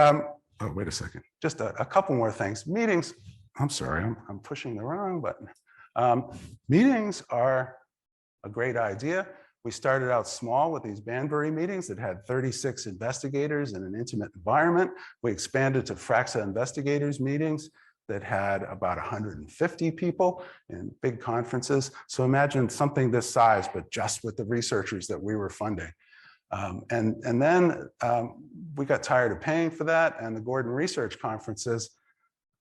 J: oh, wait a second, just a couple more things. Meetings, I'm sorry, I'm pushing the wrong button. Meetings are a great idea. We started out small with these Banbury meetings that had 36 investigators in an intimate environment. We expanded to FRAXA investigators meetings that had about 150 people in big conferences. So imagine something this size, but just with the researchers that we were funding. And then we got tired of paying for that, and the Gordon Research Conferences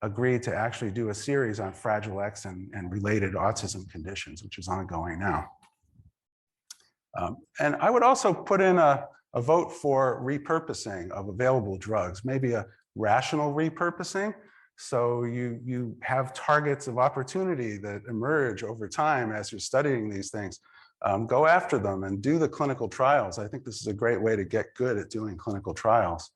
J: agreed to actually do a series on Fragile X and related autism conditions, which is ongoing now. And I would also put in a vote for repurposing of available drugs, maybe a rational repurposing. So you have targets of opportunity that emerge over time as you're studying these things. Go after them and do the clinical trials. I think this is a great way to get good at doing clinical trials.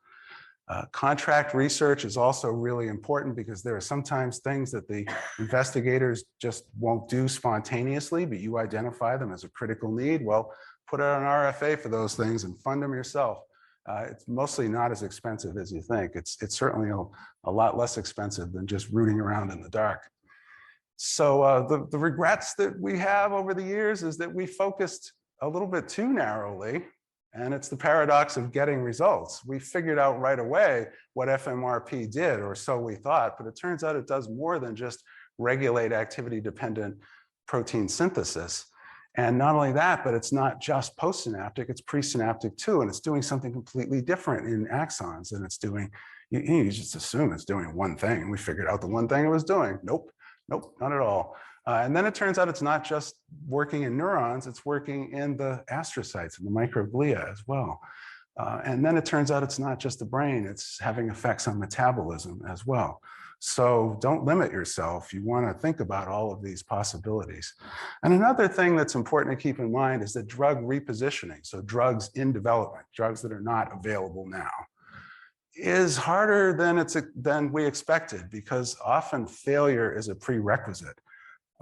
J: Contract research is also really important because there are sometimes things that the investigators just won't do spontaneously, but you identify them as a critical need. Well, put out an RFA for those things and fund them yourself. It's mostly not as expensive as you think. It's certainly a lot less expensive than just rooting around in the dark. So the regrets that we have over the years is that we focused a little bit too narrowly, and it's the paradox of getting results. We figured out right away what FMRP did, or so we thought, but it turns out it does more than just regulate activity-dependent protein synthesis. And not only that, but it's not just postsynaptic, it's presynaptic too, and it's doing something completely different in axons than it's doing. You just assume it's doing one thing, and we figured out the one thing it was doing. Nope, not at all. And then it turns out it's not just working in neurons, it's working in the astrocytes and the microglia as well. And then it turns out it's not just the brain, it's having effects on metabolism as well. So don't limit yourself. You want to think about all of these possibilities. And another thing that's important to keep in mind is that drug repositioning, so drugs in development, drugs that are not available now, is harder than we expected, because often failure is a prerequisite.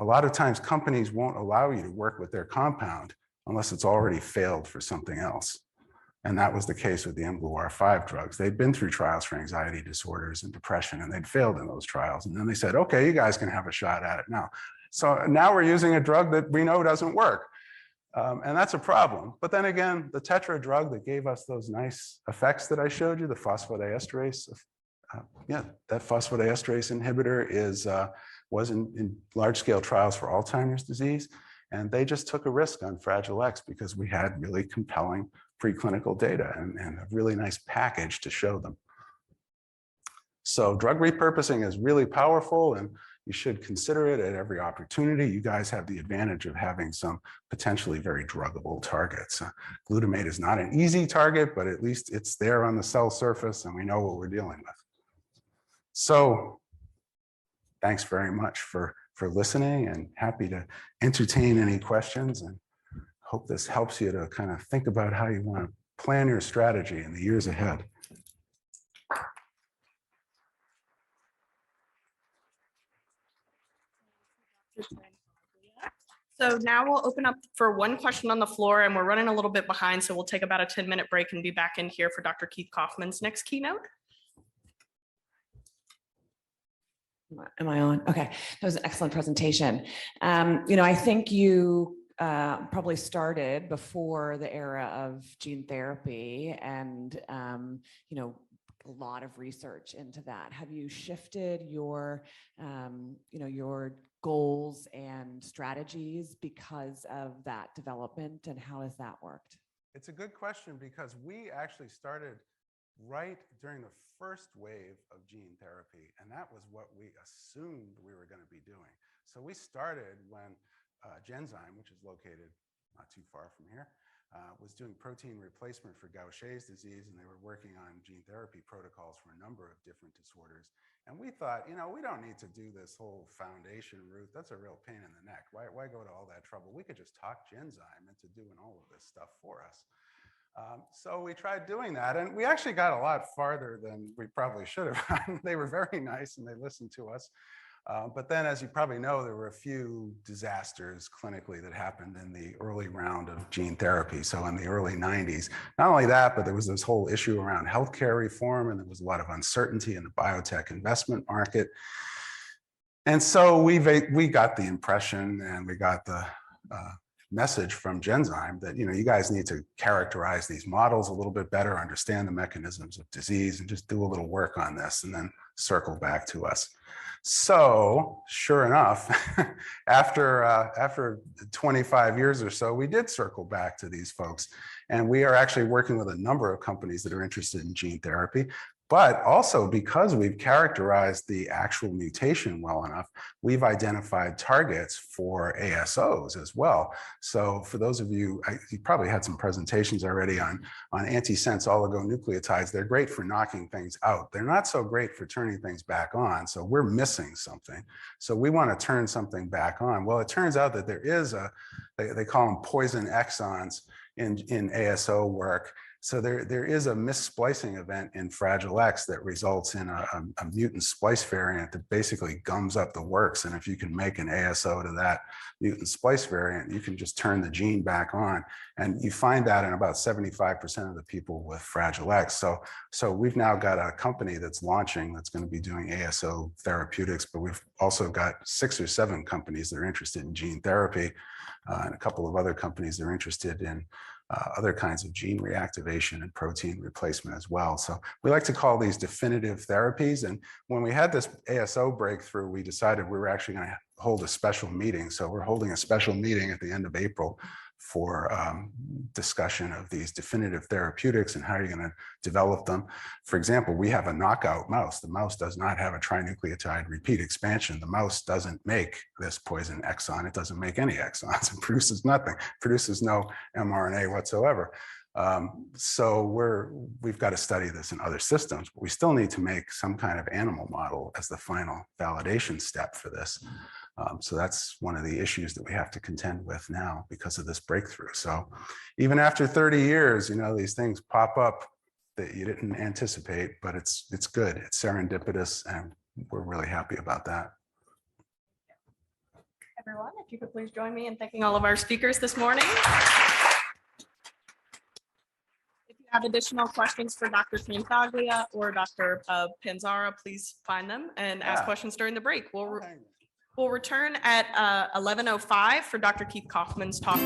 J: A lot of times companies won't allow you to work with their compound unless it's already failed for something else. And that was the case with the mGlu-R5 drugs. They'd been through trials for anxiety disorders and depression, and they'd failed in those trials. And then they said, okay, you guys can have a shot at it now. So now we're using a drug that we know doesn't work. And that's a problem. But then again, the tetra drug that gave us those nice effects that I showed you, the phosphodiesterase, that phosphodiesterase inhibitor was in large-scale trials for Alzheimer's disease. And they just took a risk on Fragile X because we had really compelling preclinical data and a really nice package to show them. So drug repurposing is really powerful, and you should consider it at every opportunity. You guys have the advantage of having some potentially very druggable targets. Glutamate is not an easy target, but at least it's there on the cell surface and we know what we're dealing with. So thanks very much for listening, and happy to entertain any questions, and hope this helps you to kind of think about how you want to plan your strategy in the years ahead.
A: So now we'll open up for one question on the floor, and we're running a little bit behind, so we'll take about a 10-minute break and be back in here for Dr. Keith Kaufman's next keynote.
K: Am I on? Okay, that was an excellent presentation. I think you probably started before the era of gene therapy, and a lot of research into that. Have you shifted your goals and strategies because of that development, and how has that worked?
J: It's a good question, because we actually started right during the first wave of gene therapy, and that was what we assumed we were going to be doing. So we started when Genzyme, which is located not too far from here, was doing protein replacement for Gaucher's disease, and they were working on gene therapy protocols for a number of different disorders. And we thought, we don't need to do this whole foundation route. That's a real pain in the neck. Why go to all that trouble? We could just talk Genzyme into doing all of this stuff for us. So we tried doing that, and we actually got a lot farther than we probably should have gotten. They were very nice and they listened to us. But then, as you probably know, there were a few disasters clinically that happened in the early round of gene therapy. So in the early 90s, not only that, but there was this whole issue around healthcare reform, and there was a lot of uncertainty in the biotech investment market. And so we got the impression, and we got the message from Genzyme that, you guys need to characterize these models a little bit better, understand the mechanisms of disease, and just do a little work on this, and then circle back to us. So sure enough, after 25 years or so, we did circle back to these folks, and we are actually working with a number of companies that are interested in gene therapy. But also, because we've characterized the actual mutation well enough, we've identified targets for ASOs as well. So for those of you, you probably had some presentations already on antisense oligonucleotides. They're great for knocking things out. They're not so great for turning things back on. So we're missing something. So we want to turn something back on. Well, it turns out that there is they call them poison exons in ASO work. So there is a missplicing event in Fragile X that results in a mutant splice variant that basically gums up the works. And if you can make an ASO to that mutant splice variant, you can just turn the gene back on. And you find that in about 75% of the people with Fragile X. So we've now got a company that's launching that's going to be doing ASO therapeutics, but we've also got 6 or 7 companies that are interested in gene therapy, and a couple of other companies that are interested in other kinds of gene reactivation and protein replacement as well. So we like to call these definitive therapies. And when we had this ASO breakthrough, we decided we were actually going to hold a special meeting. So we're holding a special meeting at the end of April for discussion of these definitive therapeutics and how you're going to develop them. For example, we have a knockout mouse. The mouse does not have a trinucleotide repeat expansion. The mouse doesn't make this poison exon. It doesn't make any exons. It produces nothing. It produces no mRNA whatsoever. So we've got to study this in other systems, but we still need to make some kind of animal model as the final validation step for this. So that's one of the issues that we have to contend with now because of this breakthrough. So even after 30 years, these things pop up that you didn't anticipate, but it's good. It's serendipitous, and we're really happy about that.
A: Everyone, if you could please join me in thanking all of our speakers this morning. If you have additional questions for Dr. Tranfaglia or Dr. Panzara, please find them and ask
J: Yeah.
A: questions during the break. We'll return at 11:05 for Dr. Keith Kaufman's talk.